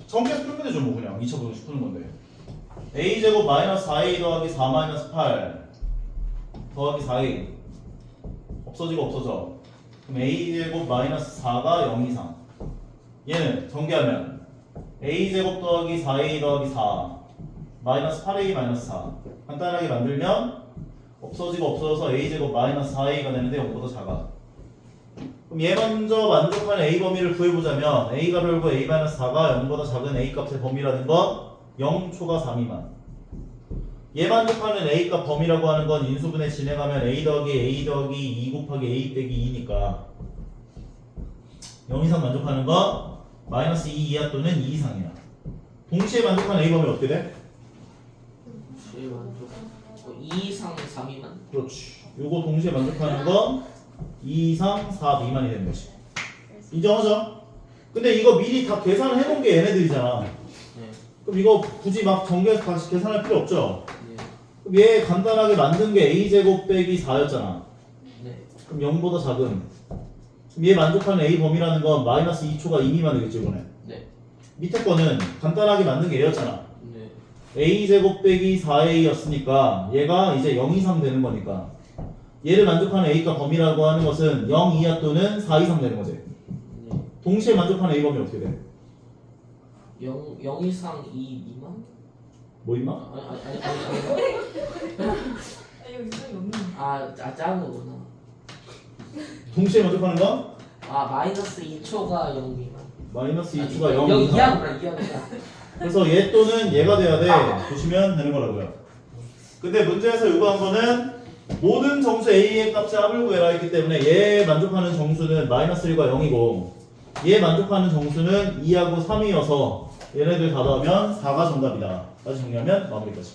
정계에서 풀면 되죠 뭐 그냥 2차 분식 푸는 건데. a제곱 마이너스 4a 더하기 4 마이너스 8 더하기 4a 없어지고 없어져. 그럼 a제곱 마이너스 4가 0 이상. 얘는 전개하면 a제곱 더하기 4a 더하기 4 마이너스 8a 마이너스 4 간단하게 만들면 없어지고 없어져서 a제곱 마이너스 4a가 되는데 0보다 작아. 그럼 얘 먼저 만족하는 A 범위를 구해보자면 A가 별거 A-4가 0보다 작은 A 값의 범위라는 건 0초가 3 미만. 얘 만족하는 A 값 범위라고 하는 건 인수분해 진행하면 A 더하기 A 더하기 2 곱하기 A 빼기 2니까 0 이상 만족하는 건 마이너스 2 이하 또는 2 이상이야. 동시에 만족하는 A 범위 어떻게 돼? 제일 만족 2 이상 3 미만. 그렇지. 요거 동시에 만족하는 건 2 이상 4 미만이 되는 거지. 인정하죠? 근데 이거 미리 다 계산을 해놓은 게 얘네들이잖아. 네. 그럼 이거 굳이 막 전개해서 다시 계산할 필요 없죠? 네. 그럼 얘 간단하게 만든 게 A제곱 빼기 4였잖아. 네. 그럼 0보다 작은. 그럼 얘 만족하는 A 범위라는 건 마이너스 2초가 2 미만 되겠지, 이번에. 네. 밑에 거는 간단하게 만든 게 얘였잖아. 네. A제곱 빼기 4A였으니까 얘가 이제 0 이상 되는 거니까 얘를 만족하는 A가 범위라고 하는 것은 0 이하 또는 4 이상 되는 거지. 네. 동시에 만족하는 A 범위 어떻게 돼? 0 이상 2 미만? 뭐 임마? 이거 이상이 없는. 작은 거구나. 동시에 만족하는 건? 마이너스 2초가 0 미만. 마이너스 2초가 0 이상. 이하구나. 그래서 얘 또는 얘가 돼야 돼. 보시면 되는 거라고요. 근데 문제에서 요구한 거는 모든 정수 A의 값의 합을 구해라 했기 때문에 얘 만족하는 정수는 마이너스 1과 0이고 얘 만족하는 정수는 2하고 3이어서 얘네들 다 더하면 4가 정답이다. 다시 정리하면 마무리까지.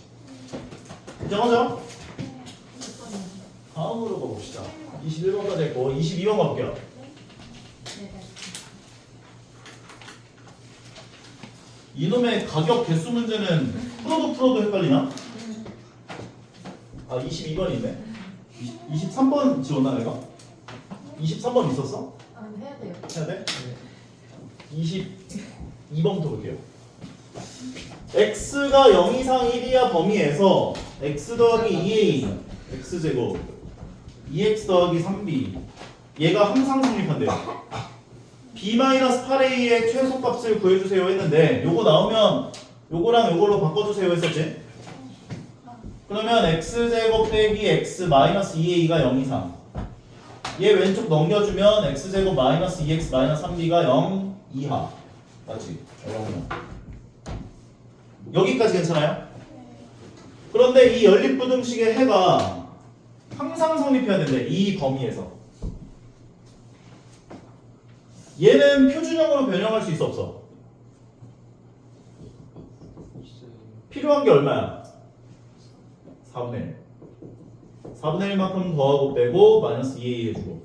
인정하죠? 다음으로 가봅시다. 21번까지 했고 22번 가볼게요. 이놈의 가격 개수 문제는 풀어도 헷갈리나? 22번이네. 23번 지웠나 내가? 23번 있었어? 해야 돼요. 해야 돼? 22번부터 볼게요. x가 0 이상 1 이하 범위에서 x 더하기 2a x제곱 2x 더하기 3b 얘가 항상 성립한대요. b-8a의 최소값을 구해주세요 했는데 요거 나오면 요거랑 요걸로 바꿔주세요 했었지? 그러면 x제곱 빼기 x 마이너스 2a가 0 이상 얘 왼쪽 넘겨주면 x제곱 마이너스 2x 마이너스 3b가 0 이하 맞지? 0이면 여기까지 괜찮아요? 그런데 이 연립부등식의 해가 항상 성립해야 된대. 이 범위에서 얘는 표준형으로 변형할 수 있어 없어? 필요한 게 얼마야? 4분의 1 4분의 1만큼 더하고 빼고 마이너스 2a 해주고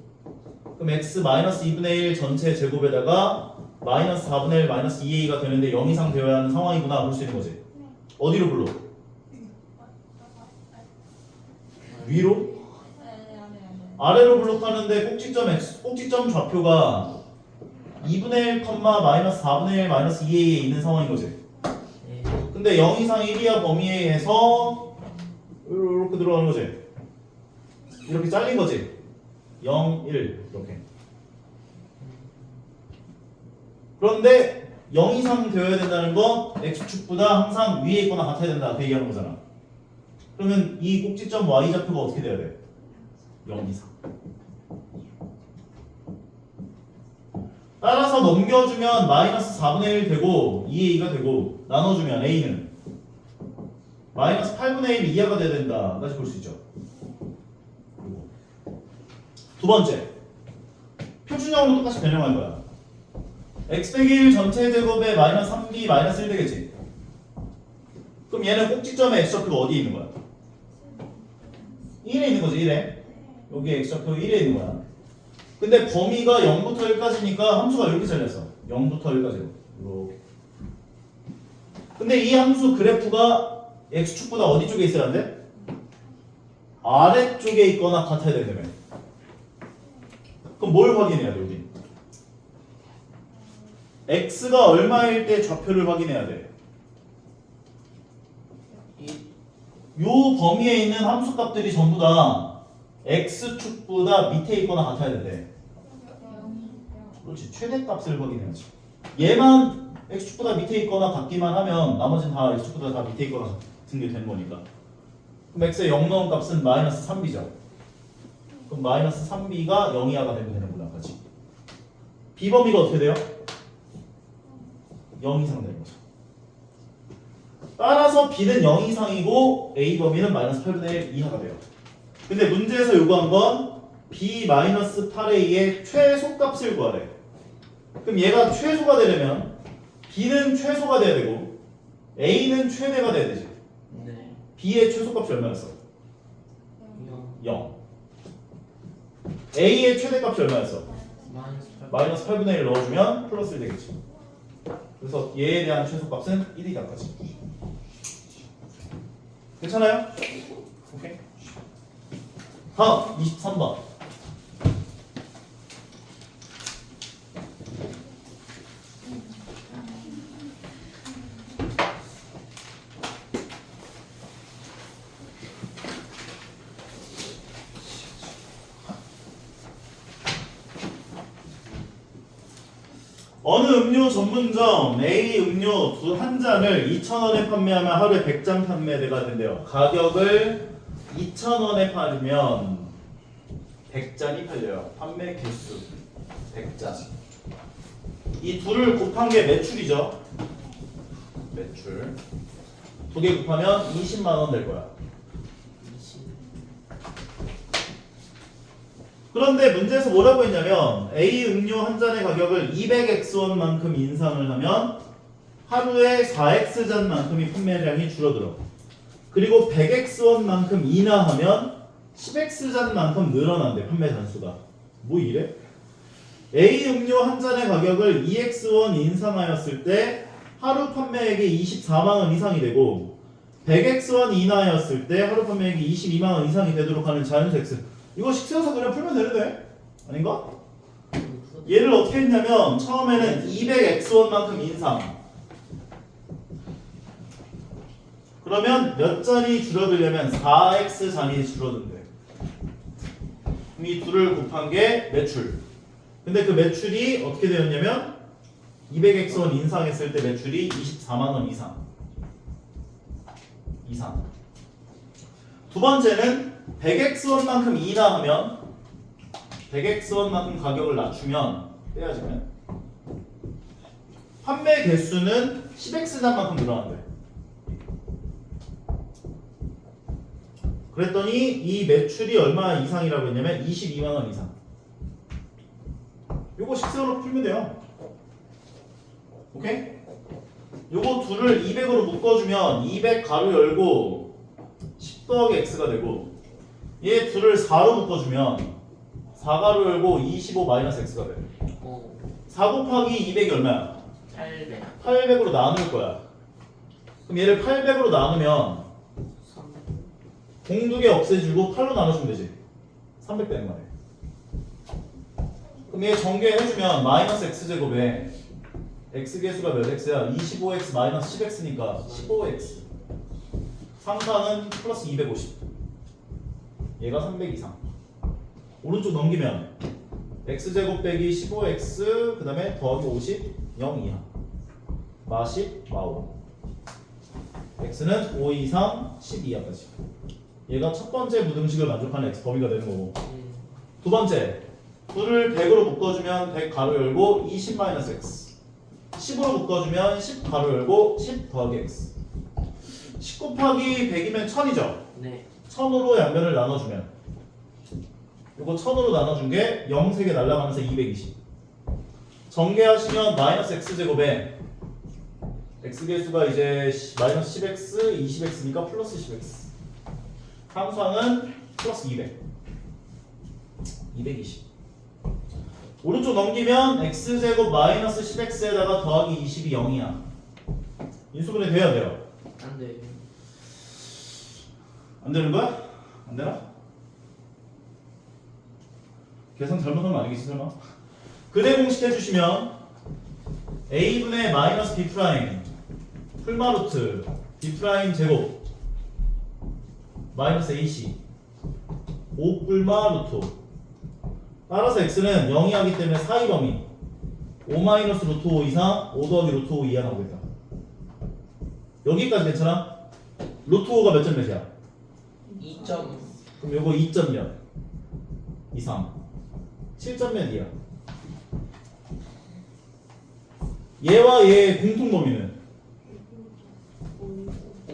그럼 x 마이너스 2분의 1 전체 제곱에다가 마이너스 4분의 1 마이너스 2a가 되는데 0 이상 되어야 하는 상황이구나 볼 수 있는 거지. 어디로 불러? 위로? 아래로 블록하는데 꼭지점 좌표가 2분의 1, 마이너스 4분의 1 마이너스 2a에 있는 상황인 거지. 네. 근데 0 이상 1 이하 범위에서 이렇게 들어가는 거지. 이렇게 잘린 거지. 0, 1 이렇게. 그런데 0 이상 되어야 된다는 건 x축보다 항상 위에 있거나 같아야 된다 그 얘기하는 거잖아. 그러면 이 꼭지점 y좌표가 어떻게 돼야 돼? 0 이상. 따라서 넘겨주면 마이너스 4분의 1 되고 2a가 되고 나눠주면 a는 마이너스 8분의 1 이하가 돼야 된다 까지 볼 수 있죠. 그리고 두 번째 표준형으로 똑같이 변형할 거야. x 빼기 1 전체 제곱에 마이너스 3b 마이너스 1 되겠지. 그럼 얘는 꼭지점의 x좌표가 어디에 있는 거야? 1에 있는 거지. 1에 여기 x좌표 1에 있는 거야. 근데 범위가 0부터 1까지니까 함수가 이렇게 잘렸어. 0부터 1까지로 이렇게. 근데 이 함수 그래프가 x축보다 어디 쪽에 있어야 한대? 아래쪽에 있거나 같아야 된다며. 그럼 뭘 확인해야 돼 여기? x가 얼마일 때 좌표를 확인해야 돼? 요 범위에 있는 함수값들이 전부 다 x축보다 밑에 있거나 같아야 된대. 그렇지. 최대값을 확인해야지. 얘만 x축보다 밑에 있거나 같기만 하면 나머지는 다 x축보다 다 밑에 있거나 같은 게 되는 거니까. 그럼 x에 0 넣은 값은 마이너스 3b죠. 그럼 마이너스 3b가 0 이하가 되면 되는구나. 같이. B범위가 어떻게 돼요? 0 이상 되는 거죠. 따라서 B는 0 이상이고 A범위는 마이너스 8분의 1 이하가 돼요. 근데 문제에서 요구한 건 B-8A의 최소값을 구하래. 그럼 얘가 최소가 되려면 B는 최소가 돼야 되고 A는 최대가 돼야 되지. 네. B의 최소값이 얼마였어? 0 0. A의 최대값이 얼마였어? 마이너스 8 마이너스 8분의 1 넣어주면 플러스 1 되겠지. 그래서 얘에 대한 최소값은 1이 값까지. 괜찮아요? 오케이. 다음 23번. 어느 음료 전문점 A 음료 한 잔을 2,000원에 판매하면 하루에 100잔 판매가 된대요. 가격을 2,000원에 팔면 100잔이 팔려요. 판매 개수 100잔. 이 둘을 곱한 게 매출이죠. 매출. 두 개 곱하면 20만 원 될 거야. 20 그런데 문제에서 뭐라고 했냐면 A 음료 한 잔의 가격을 200X원만큼 인상을 하면 하루에 4X잔만큼이 판매량이 줄어들어. 그리고 100X원만큼 인하하면 10X잔만큼 늘어난대, 판매 잔수가. 뭐 이래? A 음료 한 잔의 가격을 2X원 인상하였을 때 하루 판매액이 24만원 이상이 되고 100X원 인하였을 때 하루 판매액이 22만원 이상이 되도록 하는 자연수 X. 이거 식세워서 그냥 풀면 되는데? 아닌가? 얘를 어떻게 했냐면 처음에는 200X원만큼 인상. 그러면 몇 잔이 줄어들려면 4X잔이 줄어든대. 그럼 이 둘을 곱한 게 매출. 근데 그 매출이 어떻게 되었냐면 200X원 인상했을 때 매출이 24만원 이상. 두 번째는 100X원만큼 인하하면 100X원만큼 가격을 낮추면 빼야지면 판매 개수는 10X잔만큼 늘어난대. 그랬더니 이 매출이 얼마 이상이라고 했냐면 22만원 이상. 요거 식세어로 풀면 돼요. 오케이? 요거 둘을 200으로 묶어주면 200 가로 열고 10 더하기 x가 되고 얘 둘을 4로 묶어주면 4 가로 열고 25 마이너스 x가 돼. 4 곱하기 200이 얼마야? 800 800으로 나눌 거야. 그럼 얘를 800으로 나누면 300 공 두 개 없애주고 8로 나눠주면 되지. 300 되는 거네. 그럼 얘 전개해주면 마이너스 x제곱에 x계수가 몇 x야? 25x 마이너스 10x니까 15x. 상상은 플러스 250. 얘가 300 이상. 오른쪽 넘기면 x제곱 빼기 15x 그 다음에 더하기 50 0 이하 마 10 마 5. x는 5 이상 10 이하까지. 얘가 첫 번째 무등식을 만족하는 x 범위가 되는 거고, 두 번째 둘을 100으로 묶어주면 100 가로 열고 20 마이너스 x, 10으로 묶어주면 10 가로 열고 10 더하기 x. 10 곱하기 100이면 1000이죠. 네. 1000으로 양변을 나눠주면 이거 1000으로 나눠준 게 0 3개 날라가면서 220. 전개하시면 마이너스 x제곱에 x계수가 이제 마이너스 10x 20x니까 플러스 10x. 함수항은 플러스 200 220. 오른쪽 넘기면 x제곱 마이너스 10x에다가 더하기 20이 0이야. 인수분해 돼야 돼요. 안 돼. 안 되는 거야? 안 되나? 계산 잘못한 거 아니겠지 설마? 그대 공식 해주시면 a분의 마이너스 b 프라임 풀마루트 b 프라임 제곱 마이너스 ac 5 뿔마 루트 5. 따라서 x는 0이 하기 때문에 사이 범위 5 마이너스 루트 5 이상 5 더하기 루트 5 이하 나오겠다. 여기까지 괜찮아? 루트 5가 몇 점 몇이야? 2점 그럼 요거 2점 몇 이상 7점 몇 이하 얘와 얘의 공통 범위는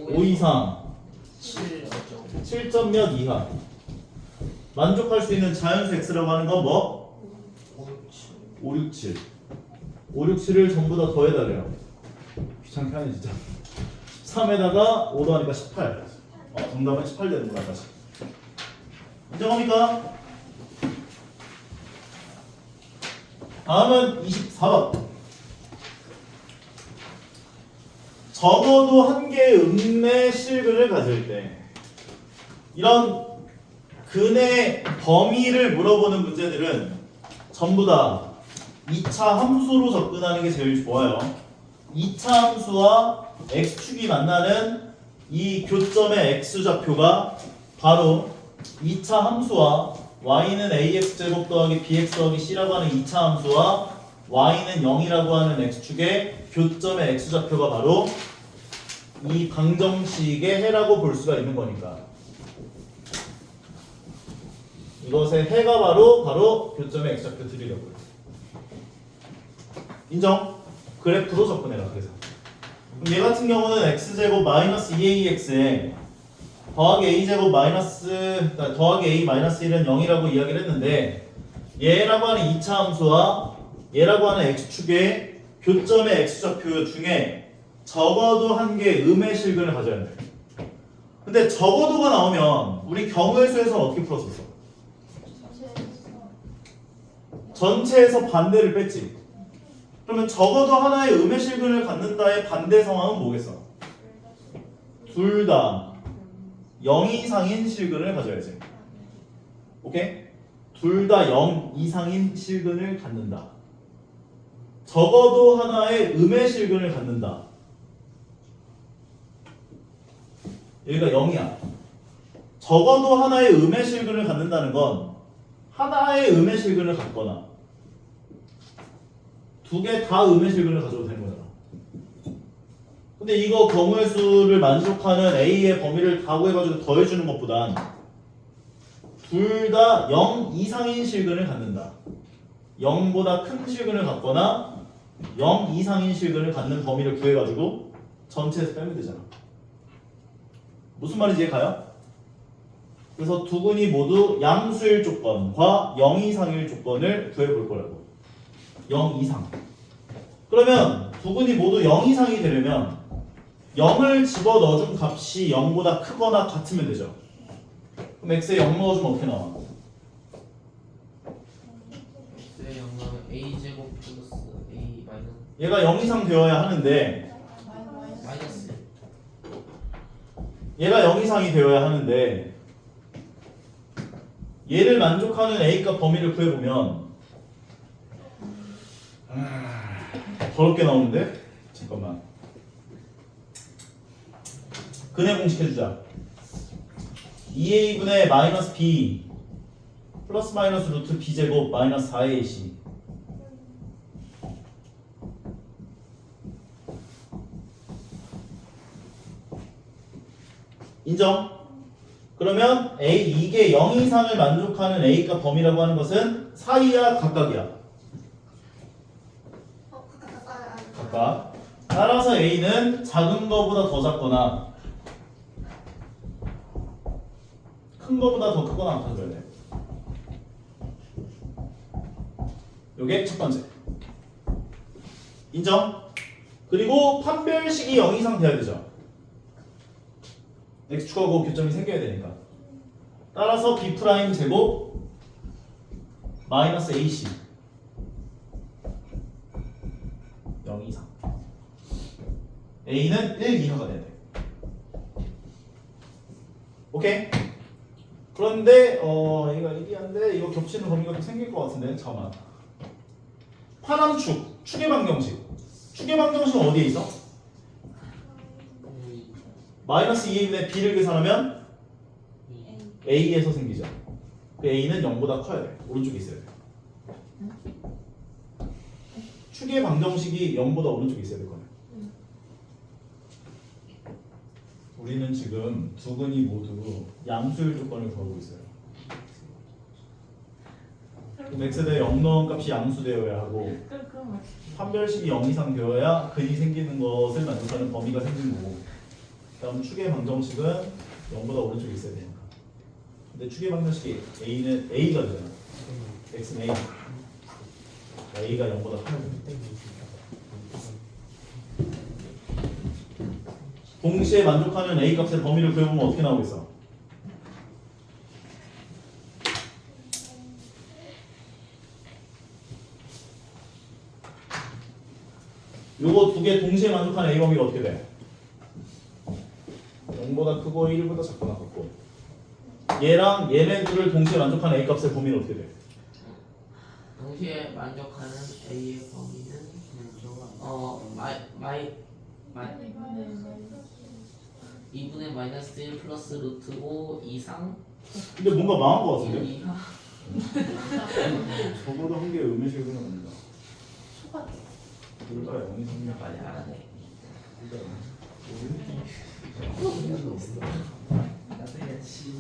5 이상 7 어쩌고 7점 몇 이하. 만족할 수 있는 자연수 x라고 하는 건 뭐? 5, 6, 7. 5, 6, 7을 전부 다 더해달래요. 귀찮게 하네 진짜. 3에다가 5 더하니까 18. 정답은 18 되는구나 다시. 인정합니까? 다음은 24번. 적어도 한 개의 음의 실근을 가질 때 이런 근의 범위를 물어보는 문제들은 전부 다 2차 함수로 접근하는 게 제일 좋아요. 2차 함수와 x축이 만나는 이 교점의 x좌표가 바로 2차 함수와 y는 ax제곱 더하기 bx 더하기 c라고 하는 2차 함수와 y는 0이라고 하는 x축의 교점의 x좌표가 바로 이 방정식의 해라고 볼 수가 있는 거니까 이것의 해가 바로 교점의 x좌표 드리려고요. 인정? 그래프로 접근해라. 그래서 그럼 얘 같은 경우는 x제곱 마이너스 2ax에 더하기 a제곱 더하기 a 마이너스 1은 0이라고 이야기를 했는데 얘라고 하는 2차 함수와 얘라고 하는 x축의 교점의 x좌표 중에 적어도 한 개의 음의 실근을 가져야 돼. 근데 적어도가 나오면 우리 경우의 수에서는 어떻게 풀었었어? 전체에서 반대를 뺐지. 그러면 적어도 하나의 음의 실근을 갖는다의 반대 상황은 뭐겠어? 둘 다 0 이상인 실근을 가져야지. 오케이? 둘 다 0 이상인 실근을 갖는다. 적어도 하나의 음의 실근을 갖는다. 여기가 0이야. 적어도 하나의 음의 실근을 갖는다는 건 하나의 음의 실근을 갖거나 두 개 다 음의 실근을 가져도 되는 거잖아. 근데 이거 경우의 수를 만족하는 A의 범위를 다 구해가지고 더해주는 것보단 둘 다 0 이상인 실근을 갖는다. 0보다 큰 실근을 갖거나 0 이상인 실근을 갖는 범위를 구해가지고 전체에서 빼면 되잖아. 무슨 말인지 이해가요? 그래서 두 근이 모두 양수일 조건과 0 이상일 조건을 구해볼 거라고. 0 이상. 그러면 두 근이 모두 0 이상이 되려면 0을 집어넣어준 값이 0보다 크거나 같으면 되죠. 그럼 x에 0 넣어주면 어떻게 나와? x의 0 나오면 a제곱 플러스 a 마이너스 얘가 0 이상 되어야 하는데 마이너스 얘가 0 이상이 되어야 하는데 얘를 만족하는 a값 범위를 구해보면 더럽게 나오는데? 잠깐만. 근해 공식 해주자. 2a분의 마이너스 b 플러스 마이너스 루트 b제곱 마이너스 4ac 인정? 그러면 a 이게 0 이상을 만족하는 a값 범위라고 하는 것은 사이야 각각이야? 각각. 따라서 a는 작은 거보다 더 작거나 큰 거보다 더 크거나 나타줘야 돼. 요게 첫 번째. 인정? 그리고 판별식이 0 이상 돼야 되죠. x축하고 교점이 생겨야 되니까. 따라서 b' 제곱 마이너스 ac 0 이상. a는 1 이하가 돼야 돼. 오케이? 그런데 얘가 1이한데 이거 겹치는 범위가 또 생길 것 같은데 잠깐만. 파남축 축의 방정식. 축의 방정식은 어디에 있어? 마이너스 2a분의 b를 계산하면 a에서 생기죠. 그 a는 0보다 커야 돼. 오른쪽에 있어야 돼. 축의 방정식이 0보다 오른쪽에 있어야 될 거네. 우리는 지금 두 근이 모두 양수일 조건을 구하고 있어요. 그럼 x대 0 넣은 값이 양수되어야 하고 그럼 말. 판별식이 0 이상 되어야 근이 생기는 것을 만족하는 범위가 생긴 거고 다음 축의 방정식은 0보다 오른쪽에 있어야 되니까 근데 축의 방정식이 a는 a가 되잖아 x는 a a가 0보다 커야 돼 동시에 만족하는 a 값의 범위를 구해보면 어떻게 나오겠어? 요거 두 개 동시에 만족하는 a 범위가 어떻게 돼? 0보다 크고 1보다 작거나 같고 얘랑 얘네 둘을 동시에 만족하는 a 값의 범위는 어떻게 돼? 동시에 만족하는 A의 범위는 마이 2분의 마이너스 1 플러스 루트 5 이상 근데 뭔가 망한 거 1 같은데? 이하 적어도 한 개의 음의식을 합니다 초가 둘다 0 이상이면 빨리 알아내. 나도 해야지.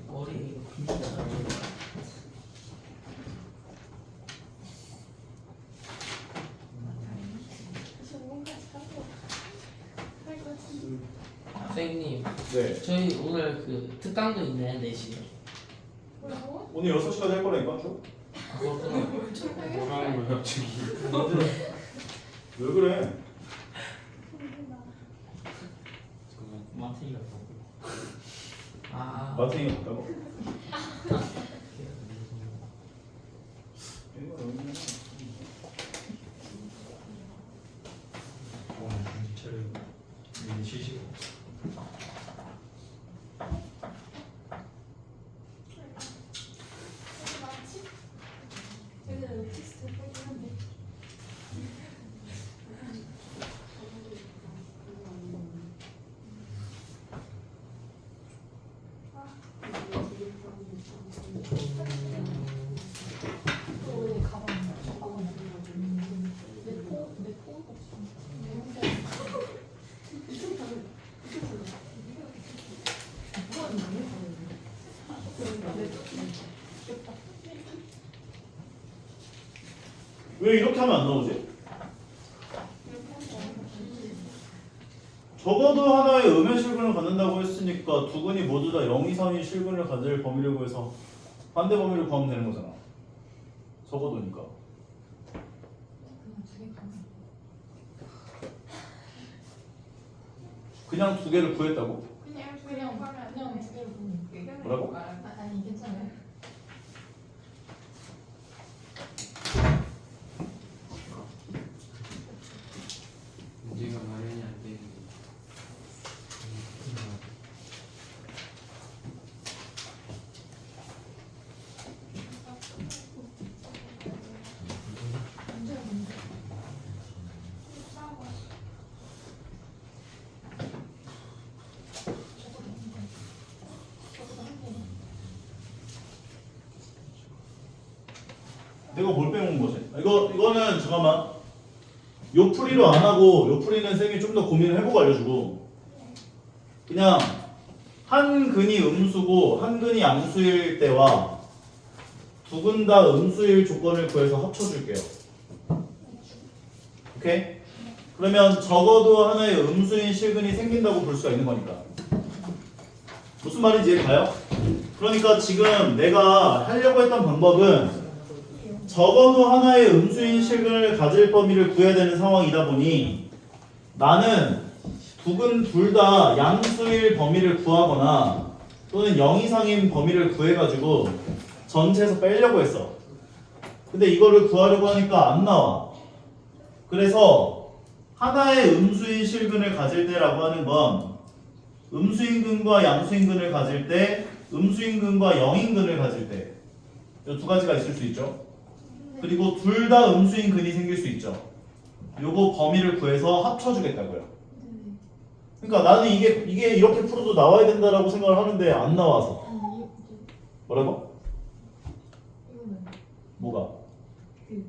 머리 빈다. 선생님, 네 저희 오늘 그 특강도 있네 4시에. 뭐라고? 오늘 6시까지 할 거라니까 쭉? 그렇구나. 뭐라는 거야 갑자기. 왜 그래? 잠깐만. 마트이가 아, 마트에 갔다고? 얘는 텍스트 빼긴 한데. 또 가방 가방. 내포 왜 이렇게 하면 안 나오지? 적어도 하나의 음의 실근을 갖는다고 했으니까 두 근이 모두 다 0 이상의 실근을 가질 범위를 구해서 반대 범위를 구하면 되는 거잖아. 적어도니까. 그냥 두 개를 구했다고? 그냥 그냥 두 개를 보면. 뭐라고? 아니 괜찮아요. 문제가 마련이 안 되는데. 내가 뭘 빼먹은 거지? 이거는 잠깐만. 요 풀이로 안 하고 요 풀이는 쌤이 좀 더 고민을 해보고 알려주고 그냥 한 근이 음수고 한 근이 양수일 때와 두 근 다 음수일 조건을 구해서 합쳐줄게요. 오케이? 그러면 적어도 하나의 음수인 실근이 생긴다고 볼 수가 있는 거니까. 무슨 말인지 이해가요? 그러니까 지금 내가 하려고 했던 방법은 적어도 하나의 음수인 실근을 가질 범위를 구해야 되는 상황이다 보니 나는 두 근 둘 다 양수일 범위를 구하거나 또는 0 이상인 범위를 구해가지고 전체에서 빼려고 했어. 근데 이거를 구하려고 하니까 안 나와. 그래서 하나의 음수인 실근을 가질 때라고 하는 건 음수인 근과 양수인 근을 가질 때, 음수인 근과 0인 근을 가질 때 이 두 가지가 있을 수 있죠. 그리고 둘 다 음수인 근이 생길 수 있죠. 요거 범위를 구해서 합쳐주겠다고요. 그러니까 나는 이게 이렇게 풀어도 나와야 된다라고 생각을 하는데 안 나와서. 아니 뭐라고? 이거는 뭐가? 그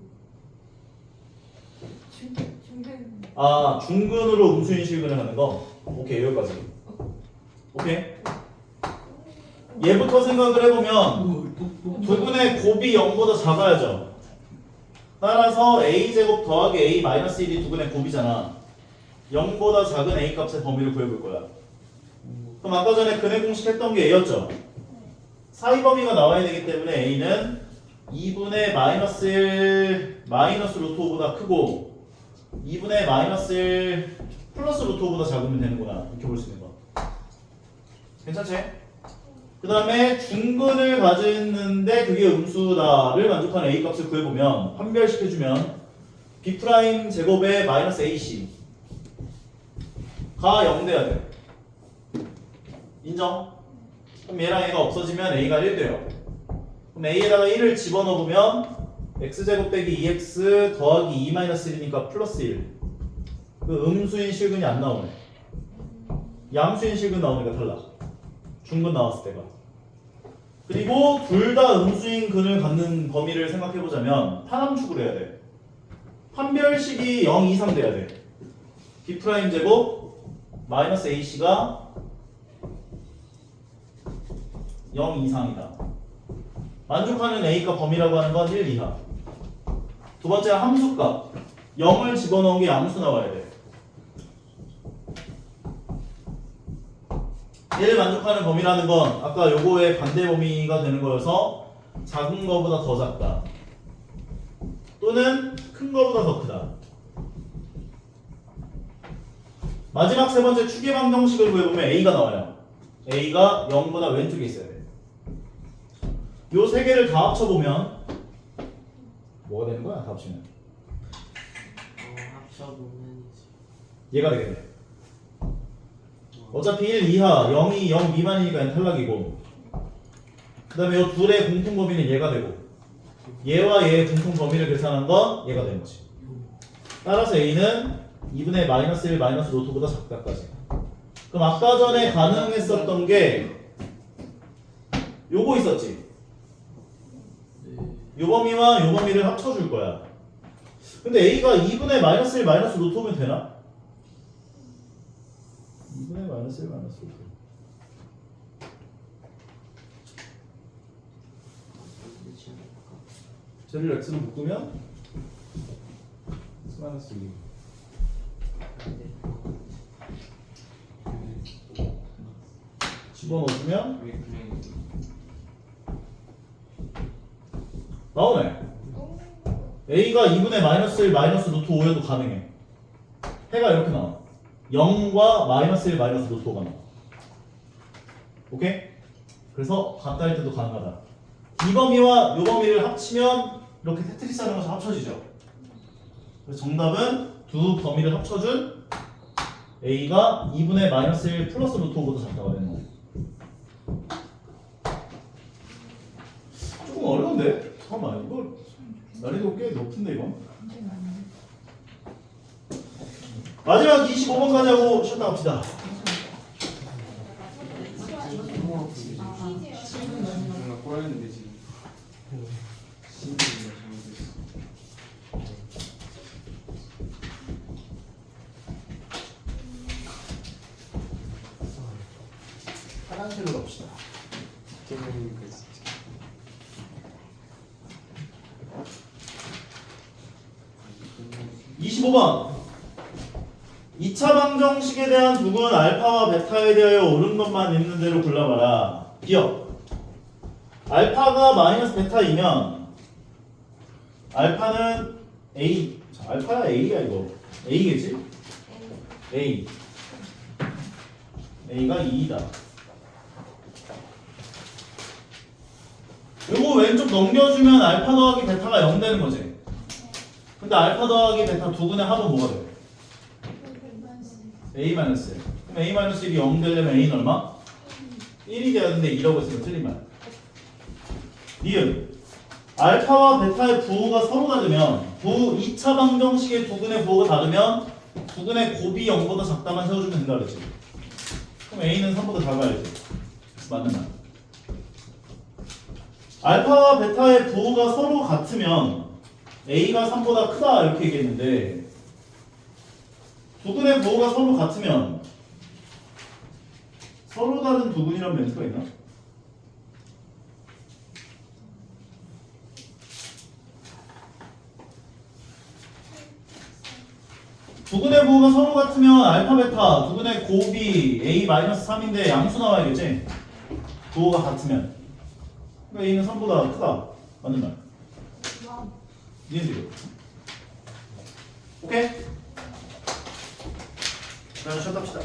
중간 아 중근으로 음수인실근을 하는 거. 오케이 여기까지. 오케이. 얘부터 생각을 해보면 두근의 곱이 0보다 작아야죠. 따라서 a제곱 더하기 a 마이너스 1이 두근의 곱이잖아. 0보다 작은 a 값의 범위를 구해볼 거야. 그럼 아까 전에 근의 공식 했던 게 a였죠. 사이 범위가 나와야 되기 때문에 a는 2분의 마이너스 1 마이너스 루트 5보다 크고 2분의 마이너스 1 플러스 루트 5보다 작으면 되는구나. 이렇게 볼 수 있는 거. 괜찮지? 그 다음에 중근을 가졌는데 그게 음수다를 만족하는 a 값을 구해보면 판별시켜주면 b' 제곱의 마이너스 ac 가 0 돼야 돼. 인정? 그럼 얘랑 얘가 없어지면 a가 1 돼요. 그럼 a에다가 1을 집어넣으면 x제곱 빼기 2x 더하기 2-1이니까 플러스 1. 그 음수인 실근이 안 나오네. 양수인 실근 나오니까 탈락. 중근 나왔을 때가. 그리고 둘 다 음수인 근을 갖는 범위를 생각해보자면 파남축을 해야 돼. 판별식이 0 이상 돼야 돼. b' 제곱 마이너스 ac가 0 이상이다. 만족하는 a가 범위라고 하는 건 1 이하. 두 번째 함수값 0을 집어넣은 게 양수 나와야 돼. 얘를 만족하는 범위라는 건 아까 요거의 반대 범위가 되는 거여서 작은 거보다 더 작다 또는 큰 거보다 더 크다. 마지막 세 번째 추계 방정식을 구해보면 a가 나와요. a가 0보다 왼쪽에 있어야 돼. 요 세 개를 다 합쳐보면 뭐가 되는 거야? 다 합치면 합쳐보면 얘가 되게 돼. 어차피 1 이하, 0이 0 미만이니까 탈락이고 그 다음에 이 둘의 공통 범위는 얘가 되고 얘와 얘의 공통 범위를 계산한 건 얘가 되는 거지. 따라서 a는 2분의 마이너스 1 마이너스 루트보다 작다까지. 그럼 아까 전에 가능했었던 게 요거 있었지. 요 범위와 요 범위를 합쳐줄 거야. 근데 a가 2분의 마이너스 1 마이너스 루트 오면 되나? 2분의 마이너스 1 마이너스 루트. 쟤를 x로 묶으면 x 마이너스 2. 집어넣으면 왜 그냥 나오네. a가 2분의 마이너스 1 마이너스 루트 5여도 가능해. 해가 이렇게 나와. 0과 마이너스 1 마이너스 루트 5가 나와. 오케이? 그래서 같다할 때도 가능하다. 이 범위와 이 범위를 합치면 이렇게 테트리스 하는 것처럼 합쳐지죠. 그래서 정답은 두 범위를 합쳐준 a가 2분의 마이너스 1 플러스 루트 5보다 작다가 되는 거예요. 조금 어려운데? 잠깐만 이거 난이도 꽤 높은데 이거? 마지막 25번까지 하고 쉬었다 갑시다. 뭔가 꼬였는데 지금 신기가 잘못됐어. 화장실로 갑시다. 깨물으니까 진짜 25번 2차 방정식에 대한 두근 알파와 베타에 대하여 옳은 것만 있는 대로 골라봐라. 기억 알파가 마이너스 베타이면 알파는 A 자, 알파야 A야 이거 A겠지? A A가 2이다. 요거 왼쪽 넘겨주면 알파 더하기 베타가 0 되는 거지. 근데 알파 더하기 베타 두근의 합은 뭐가 돼? A-1. 그럼 A-1이 0 되려면 A는 얼마? 1이 돼야 되는데 2라고 했으면 틀린 말. 니은 알파와 베타의 부호가 서로 다르면 2차 방정식의 두근의 부호가 다르면 두근의 곱이 0보다 작다만 세워주면 된다 그랬지. 그럼 A는 3보다 작아야지. 맞는 말. 알파와 베타의 부호가 서로 같으면 A가 3보다 크다 이렇게 얘기했는데 부근의 부호가 서로 같으면 서로 다른 부근이란 멘트가 있나? 부근의 부호가 서로 같으면 알파 베타 부근의 곱이 a-3인데 양수 나와야겠지? 부호가 같으면 그러니까 a는 3보다 크다 맞는 말 니은지로 오케이? 자 쉬었다 합시다